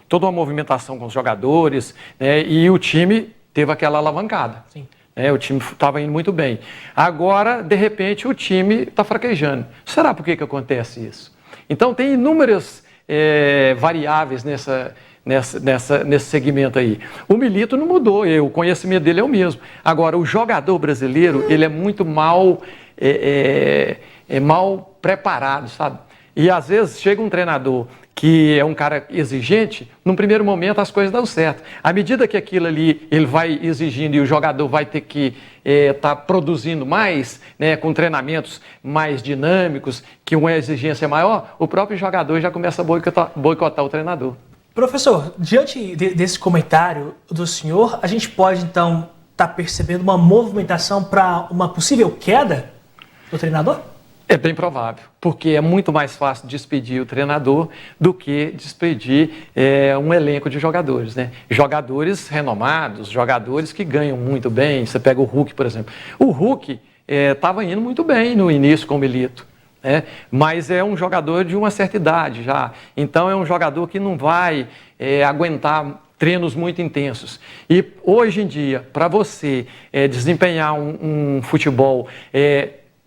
toda uma movimentação com os jogadores, né, e o time teve aquela alavancada. Sim. O time estava indo muito bem. Agora, de repente, o time está fraquejando. Será por que acontece isso? Então, tem inúmeras variáveis nesse segmento aí. O Milito não mudou, o conhecimento dele é o mesmo. Agora, o jogador brasileiro, ele é muito mal preparado, sabe? E, às vezes, chega um treinador que é um cara exigente, num primeiro momento as coisas dão certo. À medida que aquilo ali ele vai exigindo e o jogador vai ter que estar produzindo mais, né, com treinamentos mais dinâmicos, que uma exigência maior, o próprio jogador já começa a boicotar o treinador. Professor, diante desse comentário do senhor, a gente pode então estar percebendo uma movimentação para uma possível queda do treinador? É bem provável, porque é muito mais fácil despedir o treinador do que despedir um elenco de jogadores, né? Jogadores renomados, jogadores que ganham muito bem. Você pega o Hulk, por exemplo. O Hulk estava indo muito bem no início com o Milito, né? Mas é um jogador de uma certa idade já. Então é um jogador que não vai aguentar treinos muito intensos. E hoje em dia, para você desempenhar um futebol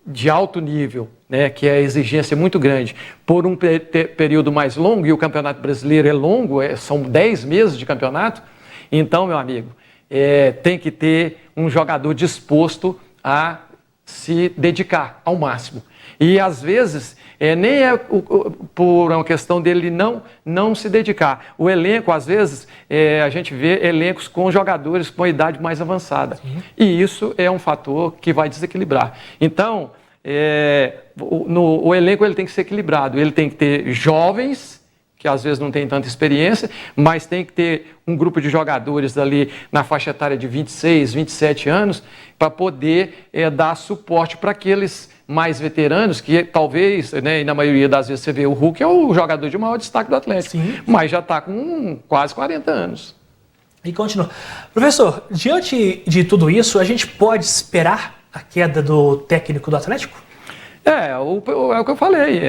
de alto nível, né, que é a exigência muito grande, por um período mais longo, e o Campeonato Brasileiro é longo, são 10 meses de campeonato, então, meu amigo, tem que ter um jogador disposto a se dedicar ao máximo. E às vezes nem é por uma questão dele não se dedicar. O elenco, às vezes, a gente vê elencos com jogadores com a idade mais avançada. E isso é um fator que vai desequilibrar. Então, o elenco ele tem que ser equilibrado. Ele tem que ter jovens, que às vezes não tem tanta experiência, mas tem que ter um grupo de jogadores ali na faixa etária de 26, 27 anos, para poder dar suporte para aqueles mais veteranos, que talvez, né, e na maioria das vezes você vê o Hulk é o jogador de maior destaque do Atlético, mas já está com quase 40 anos. E continua. Professor, diante de tudo isso, a gente pode esperar a queda do técnico do Atlético? É o que eu falei,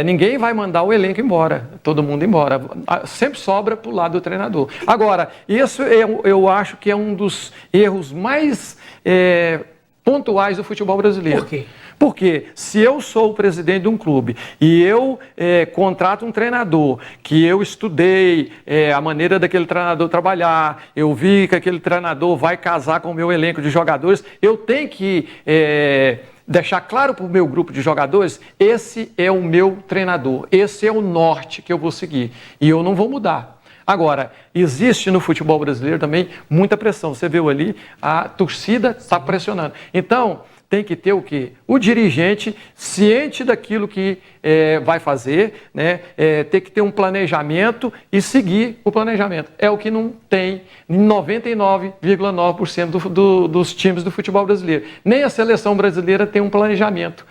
ninguém vai mandar o elenco embora, todo mundo embora, sempre sobra para o lado do treinador. Agora, isso eu acho que é um dos erros mais pontuais do futebol brasileiro. Por quê? Porque se eu sou o presidente de um clube e eu contrato um treinador que eu estudei a maneira daquele treinador trabalhar, eu vi que aquele treinador vai casar com o meu elenco de jogadores, eu tenho que deixar claro para o meu grupo de jogadores, esse é o meu treinador, esse é o norte que eu vou seguir e eu não vou mudar. Agora, existe no futebol brasileiro também muita pressão. Você viu ali, a torcida está pressionando. Então, tem que ter o quê? O dirigente ciente daquilo que vai fazer, né? Tem que ter um planejamento e seguir o planejamento. É o que não tem em 99,9% dos times do futebol brasileiro. Nem a seleção brasileira tem um planejamento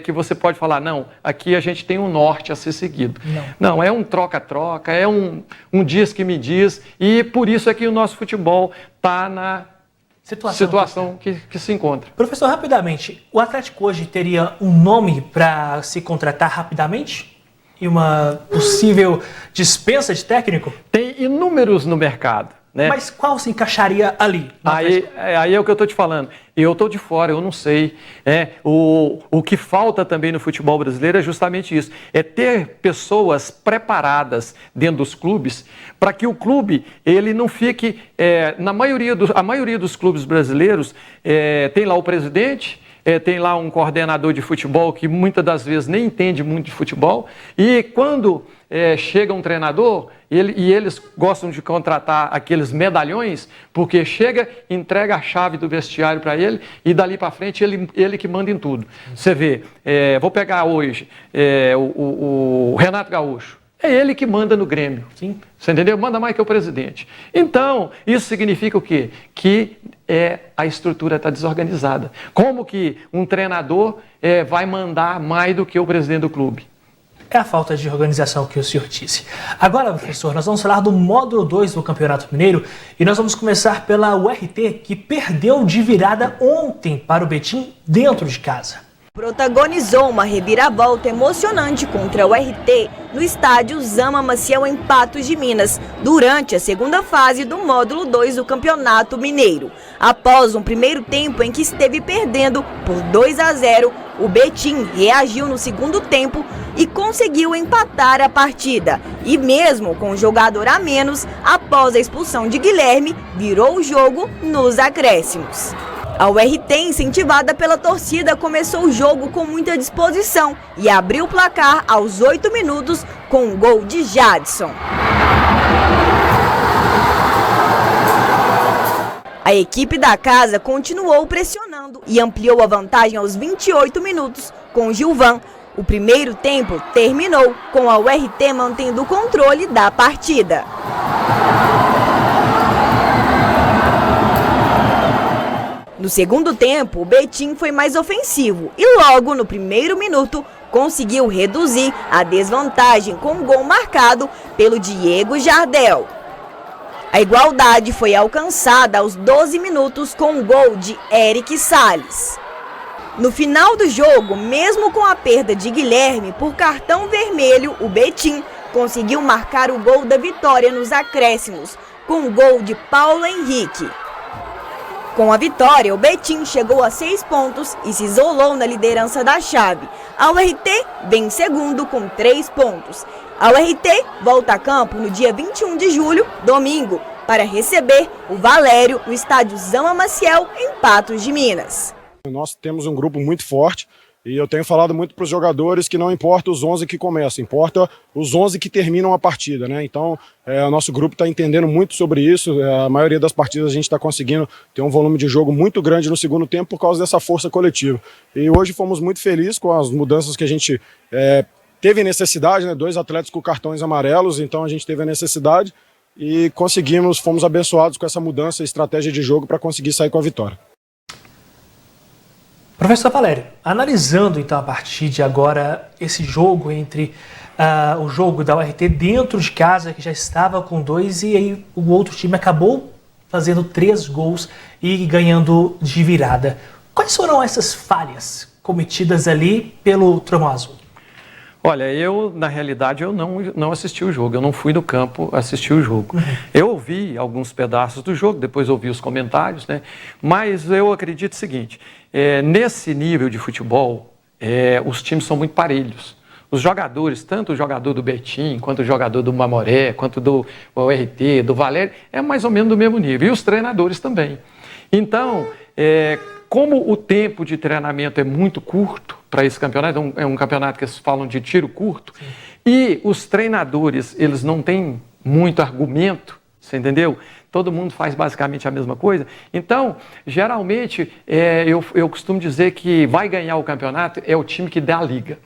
que você pode falar, não, aqui a gente tem um norte a ser seguido. Não, é um troca-troca, é um diz que me diz, e por isso é que o nosso futebol está na situação que se encontra. Professor, rapidamente, o Atlético hoje teria um nome para se contratar rapidamente? E uma possível dispensa de técnico? Tem inúmeros no mercado. Né? Mas qual se encaixaria ali? Aí é o que eu estou te falando. Eu estou de fora, eu não sei. O que falta também no futebol brasileiro é justamente isso. É ter pessoas preparadas dentro dos clubes para que o clube ele não fique... a maioria dos clubes brasileiros tem lá o presidente, tem lá um coordenador de futebol que muitas das vezes nem entende muito de futebol. E quando chega um treinador... E eles gostam de contratar aqueles medalhões, porque chega, entrega a chave do vestiário para ele e dali para frente ele que manda em tudo. Você vê, vou pegar hoje o Renato Gaúcho. É ele que manda no Grêmio. Sim. Você entendeu? Manda mais que o presidente. Então, isso significa o quê? Que a estrutura está desorganizada. Como que um treinador vai mandar mais do que o presidente do clube? É a falta de organização que o senhor disse. Agora, professor, nós vamos falar do módulo 2 do Campeonato Mineiro e nós vamos começar pela URT, que perdeu de virada ontem para o Betim dentro de casa. Protagonizou uma reviravolta emocionante contra o URT no estádio Zama Maciel em Patos de Minas, durante a segunda fase do módulo 2 do Campeonato Mineiro. Após um primeiro tempo em que esteve perdendo por 2-0, o Betim reagiu no segundo tempo e conseguiu empatar a partida. E mesmo com um jogador a menos, após a expulsão de Guilherme, virou o jogo nos acréscimos. A URT, incentivada pela torcida, começou o jogo com muita disposição e abriu o placar aos 8 minutos com um gol de Jadson. A equipe da casa continuou pressionando e ampliou a vantagem aos 28 minutos com Gilvan. O primeiro tempo terminou com a URT mantendo o controle da partida. No segundo tempo, o Betim foi mais ofensivo e logo no primeiro minuto conseguiu reduzir a desvantagem com um gol marcado pelo Diego Jardel. A igualdade foi alcançada aos 12 minutos com um gol de Eric Salles. No final do jogo, mesmo com a perda de Guilherme por cartão vermelho, o Betim conseguiu marcar o gol da vitória nos acréscimos, com um gol de Paulo Henrique. Com a vitória, o Betim chegou a 6 pontos e se isolou na liderança da chave. A URT vem em segundo com 3 pontos. A URT volta a campo no dia 21 de julho, domingo, para receber o Valério no estádio Zama Maciel, em Patos de Minas. Nós temos um grupo muito forte, E eu tenho falado muito para os jogadores que não importa os 11 que começam, importa os 11 que terminam a partida, né? Então, o nosso grupo está entendendo muito sobre isso. A maioria das partidas a gente está conseguindo ter um volume de jogo muito grande no segundo tempo por causa dessa força coletiva. E hoje fomos muito felizes com as mudanças que a gente teve necessidade, né? 2 atletas com cartões amarelos, então a gente teve a necessidade e fomos abençoados com essa mudança, estratégia de jogo para conseguir sair com a vitória. Professor Valério, analisando então a partir de agora esse jogo entre o jogo da URT dentro de casa, que já estava com 2, e aí o outro time acabou fazendo 3 gols e ganhando de virada. Quais foram essas falhas cometidas ali pelo Trovão Azul? Olha, na realidade, eu não assisti o jogo, eu não fui no campo assistir o jogo. Eu ouvi alguns pedaços do jogo, depois ouvi os comentários, né? Mas eu acredito o seguinte, nesse nível de futebol, os times são muito parelhos. Os jogadores, tanto o jogador do Betim, quanto o jogador do Mamoré, quanto do URT, do Valério, é mais ou menos do mesmo nível. E os treinadores também. Então, como o tempo de treinamento é muito curto para esse campeonato, é um campeonato que eles falam de tiro curto, sim, e os treinadores, eles não têm muito argumento, você entendeu? Todo mundo faz basicamente a mesma coisa. Então, geralmente, eu costumo dizer que vai ganhar o campeonato é o time que dá a liga.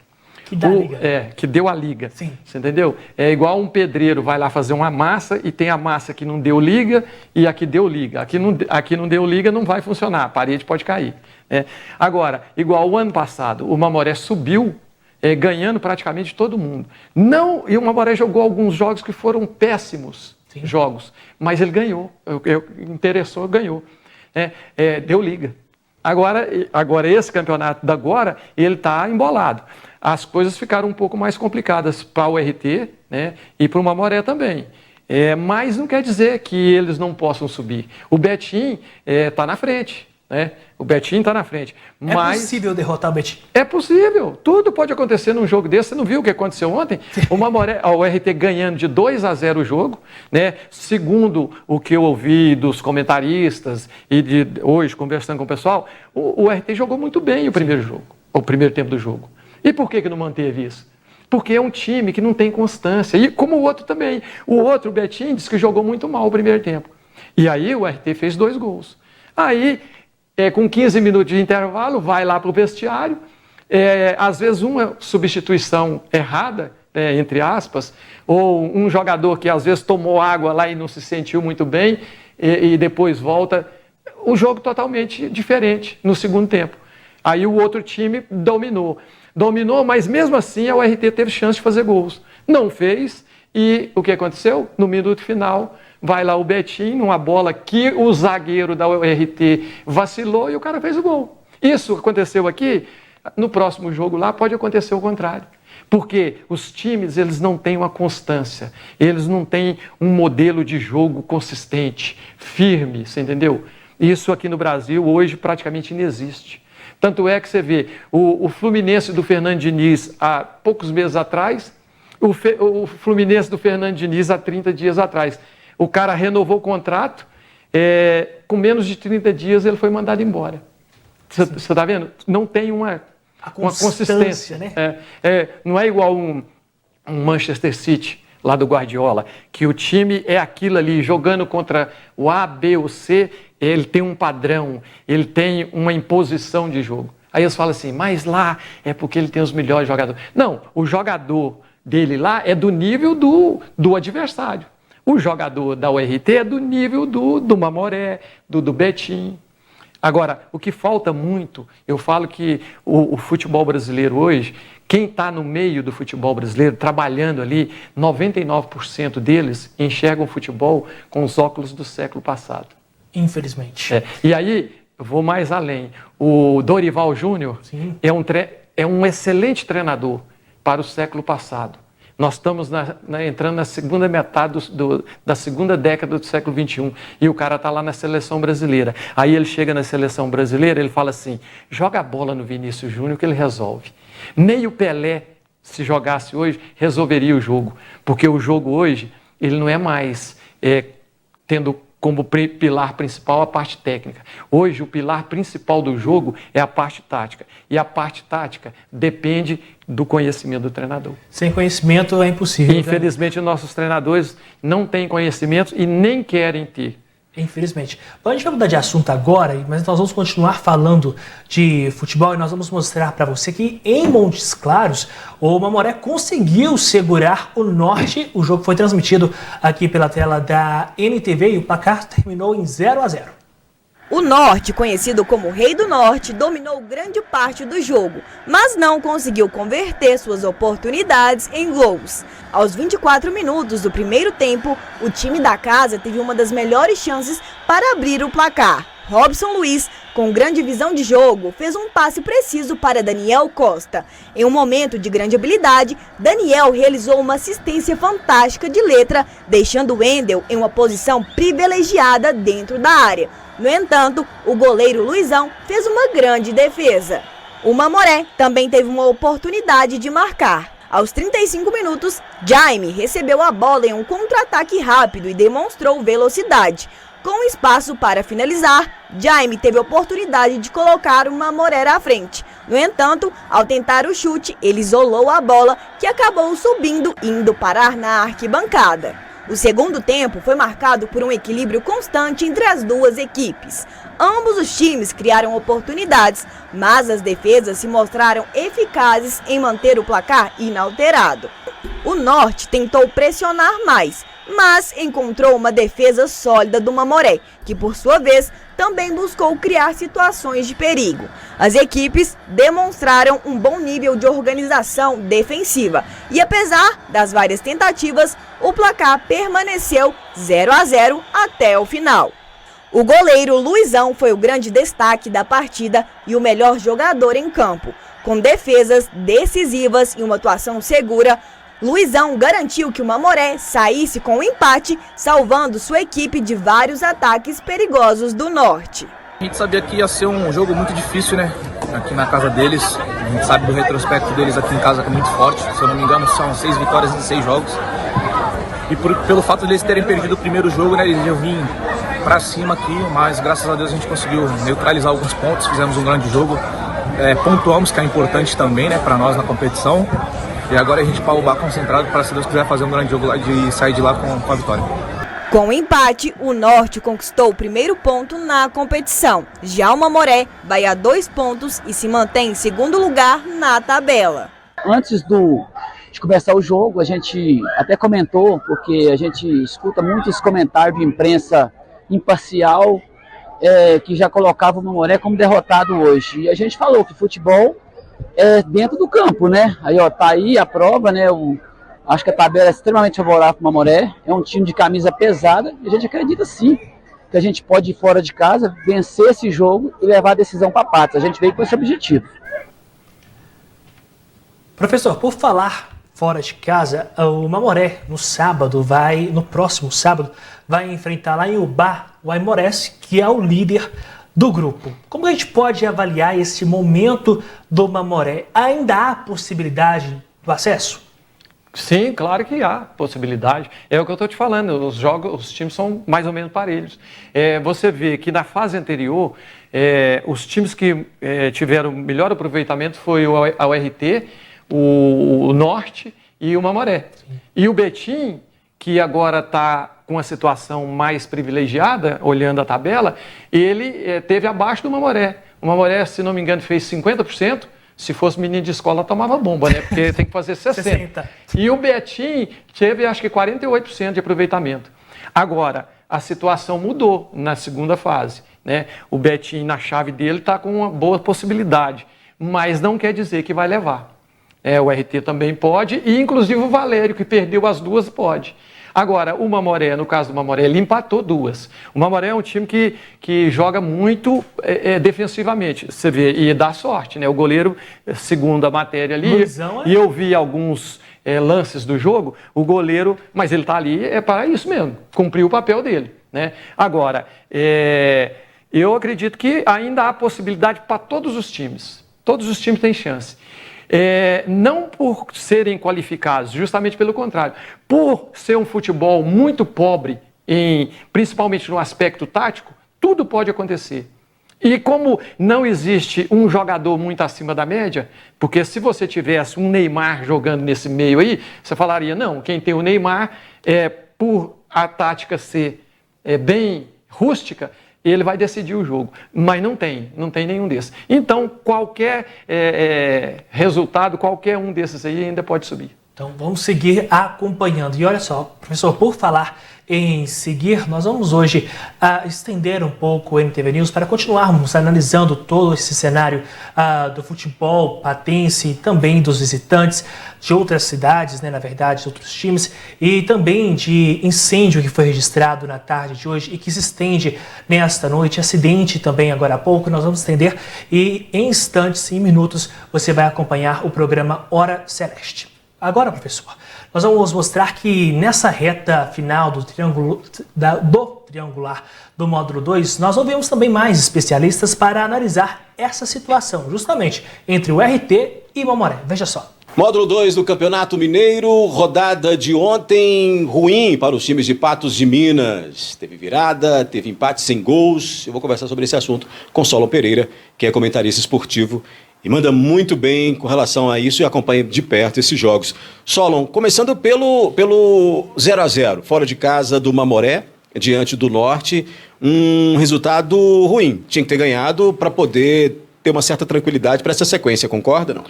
Que dá a liga. Que deu a liga. Sim. Você entendeu? É igual um pedreiro vai lá fazer uma massa e tem a massa que não deu liga e a que deu liga. Aqui não deu liga, não vai funcionar, a parede pode cair. Agora, igual o ano passado, o Mamoré subiu ganhando praticamente todo mundo. E o Mamoré jogou alguns jogos que foram péssimos. Sim. Jogos, mas ele ganhou, interessou, ganhou. Deu liga. Agora esse campeonato da agora, ele está embolado. As coisas ficaram um pouco mais complicadas para o RT, né, e para o Mamoré também. Mas não quer dizer que eles não possam subir. O Betim está na frente. Né? O Betim está na frente. Mas é possível derrotar o Betim? É possível. Tudo pode acontecer num jogo desse. Você não viu o que aconteceu ontem? O Mamoré, o RT ganhando de 2-0 o jogo, né? Segundo o que eu ouvi dos comentaristas e hoje conversando com o pessoal, o RT jogou muito bem o primeiro jogo, o primeiro tempo do jogo. E por que não manteve isso? Porque é um time que não tem constância. E como o outro também. O Betim, disse que jogou muito mal o primeiro tempo. E aí o RT fez 2 gols. Aí, com 15 minutos de intervalo, vai lá para o vestiário. Às vezes uma substituição errada, entre aspas, ou um jogador que às vezes tomou água lá e não se sentiu muito bem e depois volta. O jogo totalmente diferente no segundo tempo. Aí o outro time dominou, mas mesmo assim a URT teve chance de fazer gols. Não fez, e o que aconteceu? No minuto final, vai lá o Betim, numa bola que o zagueiro da URT vacilou e o cara fez o gol. Isso aconteceu aqui, no próximo jogo lá pode acontecer o contrário. Porque os times, eles não têm uma constância, eles não têm um modelo de jogo consistente, firme, você entendeu? Isso aqui no Brasil hoje praticamente não existe. Tanto é que você vê o Fluminense do Fernando Diniz há poucos meses atrás, o Fluminense do Fernando Diniz há 30 dias atrás. O cara renovou o contrato, com menos de 30 dias ele foi mandado embora. Você está vendo? Não tem uma consistência. Né? Não é igual um Manchester City, lá do Guardiola, que o time é aquilo ali, jogando contra o A, B ou C, ele tem um padrão, ele tem uma imposição de jogo. Aí eles falam assim, mas lá é porque ele tem os melhores jogadores. Não, o jogador dele lá é do nível do adversário. O jogador da URT é do nível do Mamoré, do Betim. Agora, o que falta muito, eu falo que o futebol brasileiro hoje, quem está no meio do futebol brasileiro, trabalhando ali, 99% deles enxergam o futebol com os óculos do século passado. Infelizmente. E aí, eu vou mais além. O Dorival Júnior é um excelente treinador para o século passado. Nós estamos entrando na segunda metade da segunda década do século XXI e o cara está lá na seleção brasileira. Aí ele chega na seleção brasileira, ele fala assim, joga a bola no Vinícius Júnior que ele resolve. Nem o Pelé, se jogasse hoje, resolveria o jogo, porque o jogo hoje, ele não é mais tendo como pilar principal a parte técnica. Hoje, o pilar principal do jogo é a parte tática. E a parte tática depende do conhecimento do treinador. Sem conhecimento é impossível. Infelizmente, nossos treinadores não têm conhecimento e nem querem ter. Infelizmente. Bom, a gente vai mudar de assunto agora, mas nós vamos continuar falando de futebol e nós vamos mostrar para você que em Montes Claros o Mamoré conseguiu segurar o Norte. O jogo foi transmitido aqui pela tela da NTV e o placar terminou em 0-0. O Norte, conhecido como Rei do Norte, dominou grande parte do jogo, mas não conseguiu converter suas oportunidades em gols. Aos 24 minutos do primeiro tempo, o time da casa teve uma das melhores chances para abrir o placar. Robson Luiz, com grande visão de jogo, fez um passe preciso para Daniel Costa. Em um momento de grande habilidade, Daniel realizou uma assistência fantástica de letra, deixando Wendel em uma posição privilegiada dentro da área. No entanto, o goleiro Luizão fez uma grande defesa. O Mamoré também teve uma oportunidade de marcar. Aos 35 minutos, Jaime recebeu a bola em um contra-ataque rápido e demonstrou velocidade. Com espaço para finalizar, Jaime teve a oportunidade de colocar o Mamoré à frente. No entanto, ao tentar o chute, ele isolou a bola, que acabou subindo e indo parar na arquibancada. O segundo tempo foi marcado por um equilíbrio constante entre as duas equipes. Ambos os times criaram oportunidades, mas as defesas se mostraram eficazes em manter o placar inalterado. O Norte tentou pressionar mais, mas encontrou uma defesa sólida do Mamoré, que por sua vez também buscou criar situações de perigo. As equipes demonstraram um bom nível de organização defensiva e, apesar das várias tentativas, o placar permaneceu 0-0 até o final. O goleiro Luizão foi o grande destaque da partida e o melhor jogador em campo. Com defesas decisivas e uma atuação segura, Luizão garantiu que o Mamoré saísse com o empate, salvando sua equipe de vários ataques perigosos do Norte. A gente sabia que ia ser um jogo muito difícil, né? Aqui na casa deles. A gente sabe do retrospecto deles aqui em casa, que é muito forte. Se eu não me engano, são 6 vitórias em 6 jogos. E pelo fato de eles terem perdido o primeiro jogo, né? Eles iam vir pra cima aqui, mas graças a Deus a gente conseguiu neutralizar alguns pontos, fizemos um grande jogo. Pontuamos, que é importante também, né? Pra nós na competição. E agora a gente para o bar concentrado para, se Deus quiser, fazer um grande jogo lá e sair de lá com a vitória. Com o empate, o Norte conquistou o primeiro ponto na competição. Já o Mamoré vai a 2 pontos e se mantém em segundo lugar na tabela. Antes de começar o jogo, a gente até comentou, porque a gente escuta muito esse comentário de imprensa imparcial, que já colocava o Mamoré como derrotado hoje. E a gente falou que futebol é dentro do campo, né? Aí, ó, tá aí a prova, né? Acho que a tabela é extremamente favorável para o Mamoré. É um time de camisa pesada e a gente acredita sim que a gente pode ir fora de casa, vencer esse jogo e levar a decisão para a pátria. A gente veio com esse objetivo. Professor, por falar fora de casa, o Mamoré no próximo sábado, vai enfrentar lá em Ubá o Aimorés, que é o líder do grupo. Como a gente pode avaliar esse momento do Mamoré? Ainda há possibilidade do acesso? Sim, claro que há possibilidade. É o que eu estou te falando, os times são mais ou menos parelhos. Você vê que na fase anterior, os times que tiveram melhor aproveitamento foi a URT, o Norte e o Mamoré. Sim. E o Betim, que agora está com a situação mais privilegiada, olhando a tabela, ele teve abaixo do Mamoré. O Mamoré, se não me engano, fez 50%. Se fosse menino de escola, tomava bomba, né? Porque tem que fazer 60%. E o Betim teve, acho que, 48% de aproveitamento. Agora, a situação mudou na segunda fase, né? O Betim, na chave dele, está com uma boa possibilidade, mas não quer dizer que vai levar. O RT também pode, e inclusive o Valério, que perdeu as duas, pode. Agora, o Mamoré, no caso do Mamoré, ele empatou 2. O Mamoré é um time que joga muito defensivamente, você vê, e dá sorte, né? O goleiro, segundo a matéria ali, e eu vi alguns lances do jogo, o goleiro, mas ele está ali para isso mesmo, cumpriu o papel dele, né? Agora, eu acredito que ainda há possibilidade para todos os times têm chance. Não por serem qualificados, justamente pelo contrário. Por ser um futebol muito pobre principalmente no aspecto tático, tudo pode acontecer. E como não existe um jogador muito acima da média, porque se você tivesse um Neymar jogando nesse meio aí, você falaria, não, quem tem o Neymar, por a tática ser bem rústica, ele vai decidir o jogo. Mas não tem nenhum desses. Então, qualquer resultado, qualquer um desses aí ainda pode subir. Então, vamos seguir acompanhando. E olha só, professor, por falar em seguir, nós vamos hoje estender um pouco o NTV News para continuarmos analisando todo esse cenário do futebol patense e também dos visitantes de outras cidades, né, na verdade, de outros times, e também de incêndio que foi registrado na tarde de hoje e que se estende nesta noite, acidente também agora há pouco, nós vamos estender e em instantes, em minutos, você vai acompanhar o programa Hora Celeste. Agora, professor, nós vamos mostrar que nessa reta final do triangular do módulo 2, nós ouvimos também mais especialistas para analisar essa situação, justamente entre o RT e Mamoré. Veja só. Módulo 2 do Campeonato Mineiro, rodada de ontem ruim para os times de Patos de Minas. Teve virada, teve empate sem gols. Eu vou conversar sobre esse assunto com Solon Pereira, que é comentarista esportivo e manda muito bem com relação a isso e acompanha de perto esses jogos. Solon, começando pelo 0-0, fora de casa do Mamoré, diante do Norte, um resultado ruim. Tinha que ter ganhado para poder ter uma certa tranquilidade para essa sequência, concorda, não?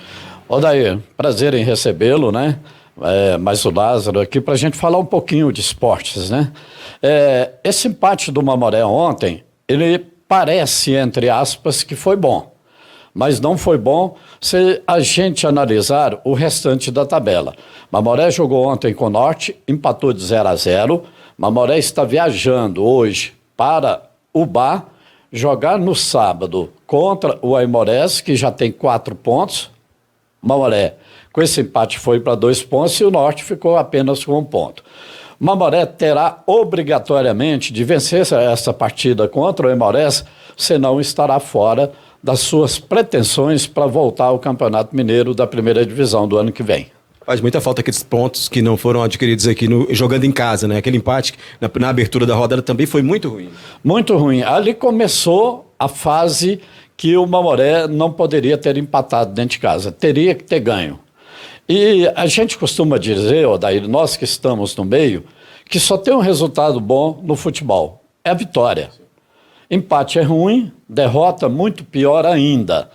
Odair, prazer em recebê-lo, né? Mais o Lázaro aqui para a gente falar um pouquinho de esportes, né? Esse empate do Mamoré ontem, ele parece, entre aspas, que foi bom. Mas não foi bom se a gente analisar o restante da tabela. Mamoré jogou ontem com o Norte, empatou de 0-0. Mamoré está viajando hoje para Ubá, jogar no sábado contra o Aimorés, que já tem 4 pontos. Mamoré, com esse empate, foi para 2 pontos e o Norte ficou apenas com 1 ponto. Mamoré terá obrigatoriamente de vencer essa partida contra o Aimorés, senão estará fora das suas pretensões para voltar ao Campeonato Mineiro da primeira divisão do ano que vem. Faz muita falta aqueles pontos que não foram adquiridos aqui jogando em casa, né? Aquele empate na abertura da rodada também foi muito ruim. Muito ruim. Ali começou a fase que o Mamoré não poderia ter empatado dentro de casa, teria que ter ganho. E a gente costuma dizer, Odair, nós que estamos no meio, que só tem um resultado bom no futebol, é a vitória. Empate é ruim, derrota muito pior ainda.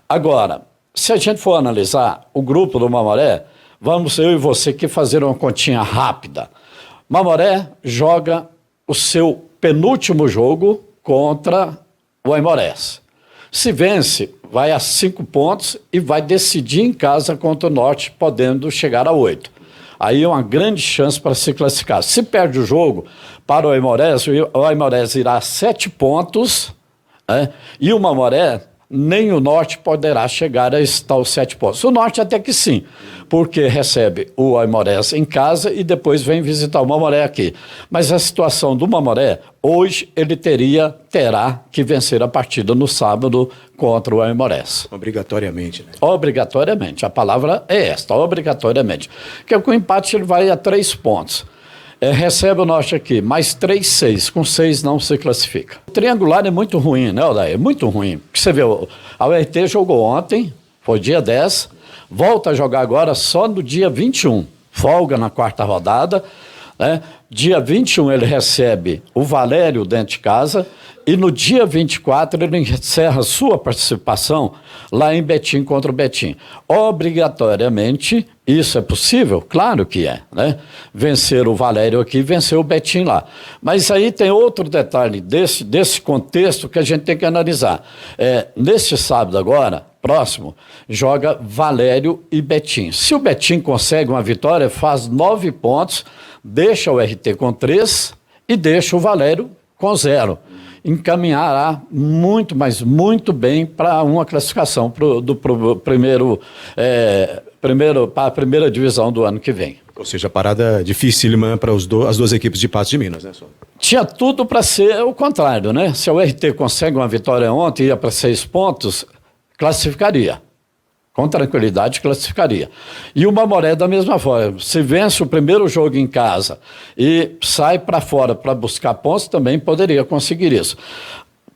Agora, se a gente for analisar o grupo do Mamoré, vamos eu e você aqui fazer uma continha rápida. Mamoré joga o seu penúltimo jogo contra o Aimorés. Se vence, vai a 5 pontos e vai decidir em casa contra o Norte, podendo chegar a 8. Aí é uma grande chance para se classificar. Se perde o jogo para o Aimorés irá a 7 pontos, né? E o Mamoré, nem o Norte poderá chegar a estar aos 7 pontos. O Norte até que sim, porque recebe o Aimorés em casa e depois vem visitar o Mamoré aqui. Mas a situação do Mamoré, hoje ele terá que vencer a partida no sábado contra o Aimorés. Obrigatoriamente, né? Obrigatoriamente, a palavra é esta, obrigatoriamente. Porque com o empate ele vai a 3 pontos. Recebe o Norte aqui, mais 3, 6. Com 6 não se classifica. O triangular é muito ruim, né, Odair? É muito ruim. Porque você vê, a URT jogou ontem, foi dia 10, volta a jogar agora só no dia 21. Folga na 4ª rodada, né? Dia 21 ele recebe o Valério dentro de casa e no dia 24 ele encerra sua participação lá em Betim contra o Betim. Obrigatoriamente, isso é possível? Claro que é, né? Vencer o Valério aqui, vencer o Betim lá. Mas aí tem outro detalhe desse contexto que a gente tem que analisar. Neste sábado agora, próximo, joga Valério e Betim. Se o Betim consegue uma vitória, faz 9 pontos, deixa o RT com 3 e deixa o Valério com 0. Encaminhará muito, mas muito bem para uma classificação para a primeira divisão do ano que vem. Ou seja, parada dificílima para as duas equipes de Patos de Minas, né, senhor? Tinha tudo para ser o contrário, né? Se o RT consegue uma vitória ontem e ia para 6 pontos, classificaria. Com tranquilidade classificaria. E o Mamoré da mesma forma, se vence o primeiro jogo em casa e sai para fora para buscar pontos, também poderia conseguir isso.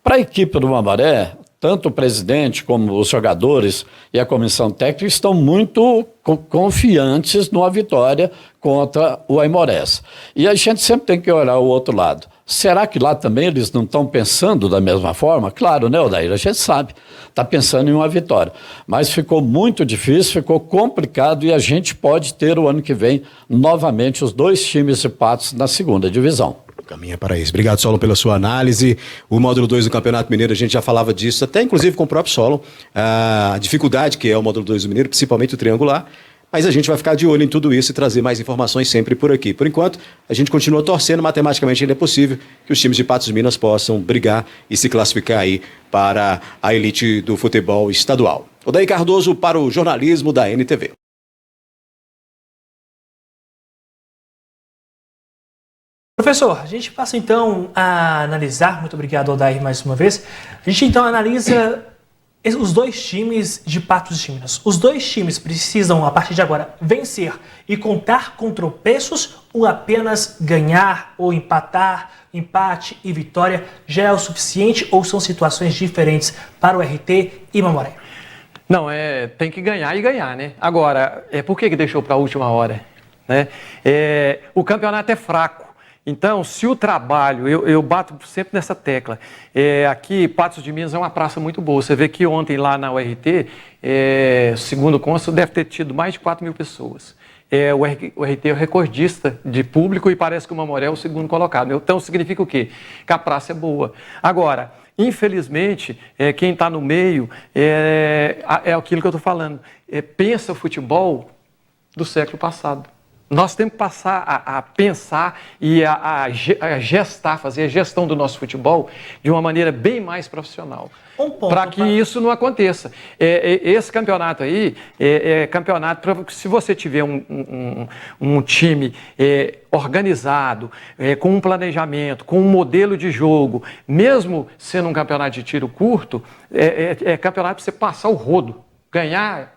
Para a equipe do Mamoré, tanto o presidente como os jogadores e a comissão técnica estão muito confiantes numa vitória contra o Aimorés. E a gente sempre tem que olhar o outro lado. Será que lá também eles não estão pensando da mesma forma? Claro, né, Odair? A gente sabe, está pensando em uma vitória. Mas ficou muito difícil, ficou complicado e a gente pode ter o ano que vem novamente os 2 times de Patos na segunda divisão. Caminha para isso. Obrigado, Solon, pela sua análise. O módulo 2 do Campeonato Mineiro, a gente já falava disso, até inclusive com o próprio Solon, a dificuldade que é o módulo 2 do Mineiro, principalmente o triangular. Mas a gente vai ficar de olho em tudo isso e trazer mais informações sempre por aqui. Por enquanto, a gente continua torcendo, matematicamente ainda é possível que os times de Patos de Minas possam brigar e se classificar aí para a elite do futebol estadual. Odair Cardoso para o jornalismo da NTV. Professor, a gente passa então a analisar, muito obrigado Odair mais uma vez, a gente então analisa os 2 times de Patos de Minas. Os 2 times precisam, a partir de agora, vencer e contar com tropeços ou apenas ganhar ou empatar, empate e vitória já é o suficiente ou são situações diferentes para o RT e Mamoré? Não, tem que ganhar e ganhar, né? Agora, por que deixou para a última hora? Né? O campeonato é fraco. Então, se o trabalho, eu bato sempre nessa tecla, aqui Patos de Minas é uma praça muito boa, você vê que ontem lá na URT, segundo o cônsul, deve ter tido mais de 4 mil pessoas. O RT é o recordista de público e parece que o Mamoré é o segundo colocado. Então, significa o quê? Que a praça é boa. Agora, infelizmente, quem está no meio é aquilo que eu estou falando, pensa o futebol do século passado. Nós temos que passar a pensar e a gestar, fazer a gestão do nosso futebol de uma maneira bem mais profissional. Para que isso não aconteça. Esse campeonato aí é campeonato para se você tiver um time organizado, com um planejamento, com um modelo de jogo, mesmo sendo um campeonato de tiro curto, é campeonato para você passar o rodo, ganhar.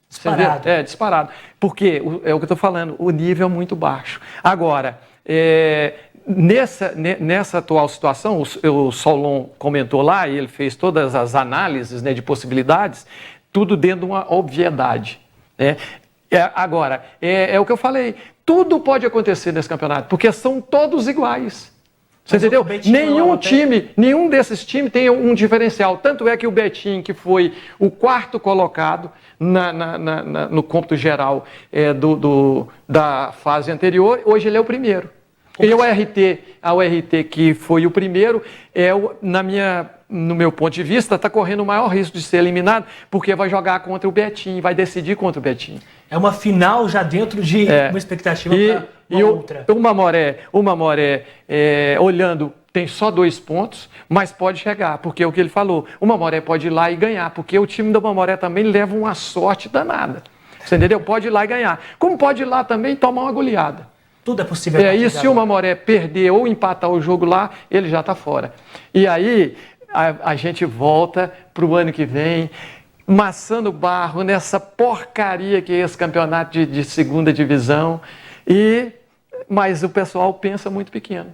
Disparado. Disparado. Porque, é o que eu estou falando, o nível é muito baixo. Agora, nessa atual situação, o Solon comentou lá, e ele fez todas as análises, né, de possibilidades, tudo dentro de uma obviedade. Né? Agora, é o que eu falei, tudo pode acontecer nesse campeonato, porque são todos iguais. Você entendeu? Nenhum desses times tem um diferencial. Tanto é que o Betim, que foi o 4º colocado no cômputo geral da fase anterior, hoje ele é o primeiro. E a URT, que foi o primeiro, no meu ponto de vista, está correndo o maior risco de ser eliminado, porque vai jogar contra o Betim, vai decidir contra o Betim. É uma final já dentro de uma expectativa para outra. O Mamoré, olhando, tem só 2 pontos, mas pode chegar, porque é o que ele falou. O Mamoré pode ir lá e ganhar, porque o time do Mamoré também leva uma sorte danada. Você entendeu? Pode ir lá e ganhar. Como pode ir lá também tomar uma goleada. Tudo é possível. E se o Mamoré perder ou empatar o jogo lá, ele já está fora. E aí a gente volta para o ano que vem, maçando barro nessa porcaria que é esse campeonato de segunda divisão, mas o pessoal pensa muito pequeno.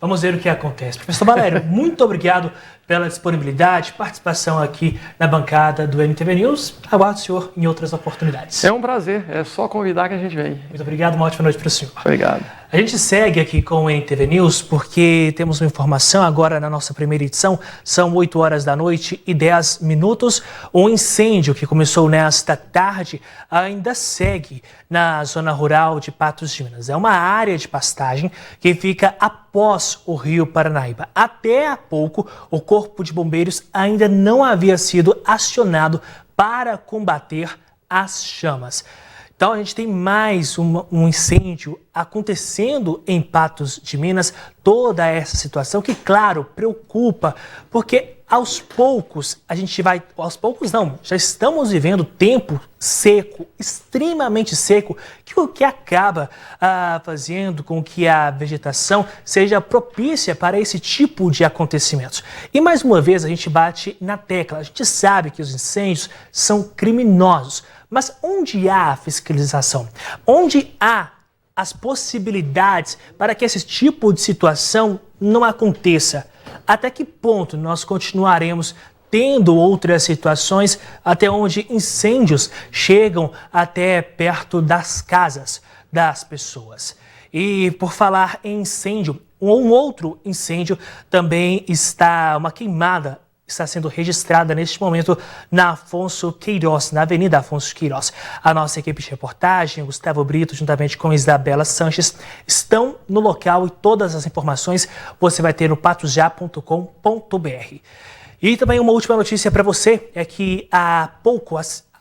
Vamos ver o que acontece. Professor Valério, muito obrigado pela disponibilidade, participação aqui na bancada do NTV News. Aguardo o senhor em outras oportunidades. É um prazer, é só convidar que a gente vem. Muito obrigado, uma ótima noite para o senhor. Obrigado. A gente segue aqui com o NTV News porque temos uma informação agora na nossa primeira edição. São 8 horas da noite e 10 minutos. Um incêndio que começou nesta tarde ainda segue na zona rural de Patos de Minas. É uma área de pastagem que fica após o rio Paranaíba. Até há pouco, o Corpo de Bombeiros ainda não havia sido acionado para combater as chamas. Então a gente tem mais um incêndio acontecendo em Patos de Minas, toda essa situação que, claro, preocupa, porque aos poucos, já estamos vivendo tempo seco, extremamente seco, que acaba fazendo com que a vegetação seja propícia para esse tipo de acontecimentos. E mais uma vez a gente bate na tecla, a gente sabe que os incêndios são criminosos, mas onde há a fiscalização? Onde há as possibilidades para que esse tipo de situação não aconteça? Até que ponto nós continuaremos tendo outras situações até onde incêndios chegam até perto das casas das pessoas? E por falar em incêndio, um outro incêndio também uma queimada está sendo registrada neste momento na Afonso Queiroz, na Avenida Afonso Queiroz. A nossa equipe de reportagem, Gustavo Brito, juntamente com Isabela Sanches, estão no local e todas as informações você vai ter no patosjá.com.br. E também uma última notícia para você é que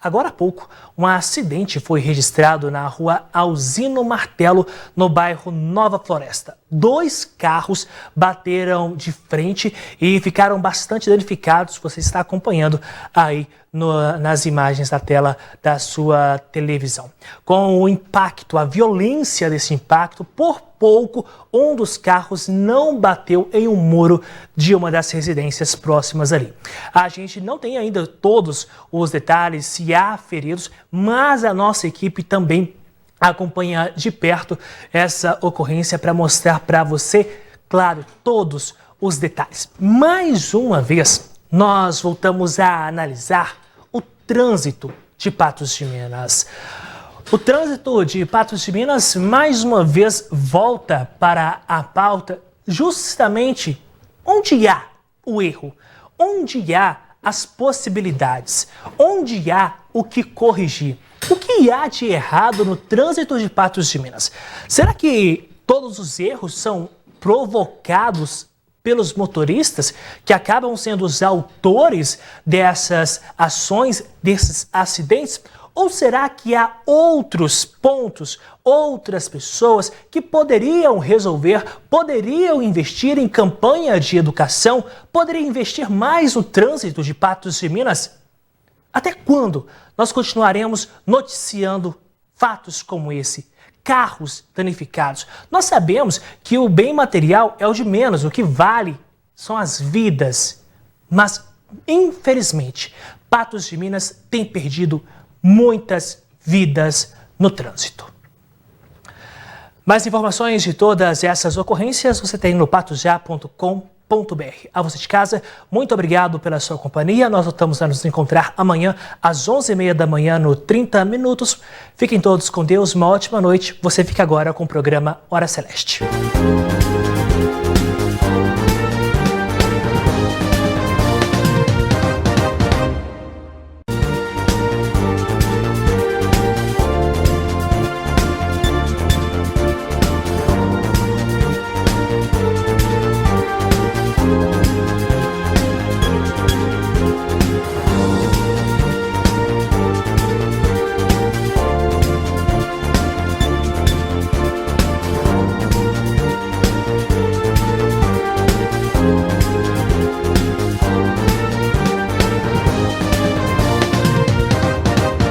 agora há pouco, um acidente foi registrado na rua Alzino Martelo, no bairro Nova Floresta. 2 carros bateram de frente e ficaram bastante danificados. Você está acompanhando aí nas imagens da tela da sua televisão. Com o impacto, a violência desse impacto, por pouco, um dos carros não bateu em um muro de uma das residências próximas ali. A gente não tem ainda todos os detalhes, se há feridos, mas a nossa equipe também acompanha de perto essa ocorrência para mostrar para você, claro, todos os detalhes. Mais uma vez, nós voltamos a analisar o trânsito de Patos de Minas. O trânsito de Patos de Minas, mais uma vez, volta para a pauta justamente onde há o erro, onde há as possibilidades, onde há o que corrigir. O que há de errado no trânsito de Patos de Minas? Será que todos os erros são provocados pelos motoristas que acabam sendo os autores dessas ações, desses acidentes? Ou será que há outros pontos, outras pessoas que poderiam resolver, poderiam investir em campanha de educação, poderiam investir mais no trânsito de Patos de Minas? Até quando nós continuaremos noticiando fatos como esse? Carros danificados. Nós sabemos que o bem material é o de menos, o que vale são as vidas. Mas, infelizmente, Patos de Minas tem perdido muitas vidas no trânsito. Mais informações de todas essas ocorrências você tem no patosjá.com.br. A você de casa, muito obrigado pela sua companhia. Nós voltamos a nos encontrar amanhã às 11h30 da manhã no 30 Minutos. Fiquem todos com Deus, uma ótima noite. Você fica agora com o programa Hora Celeste.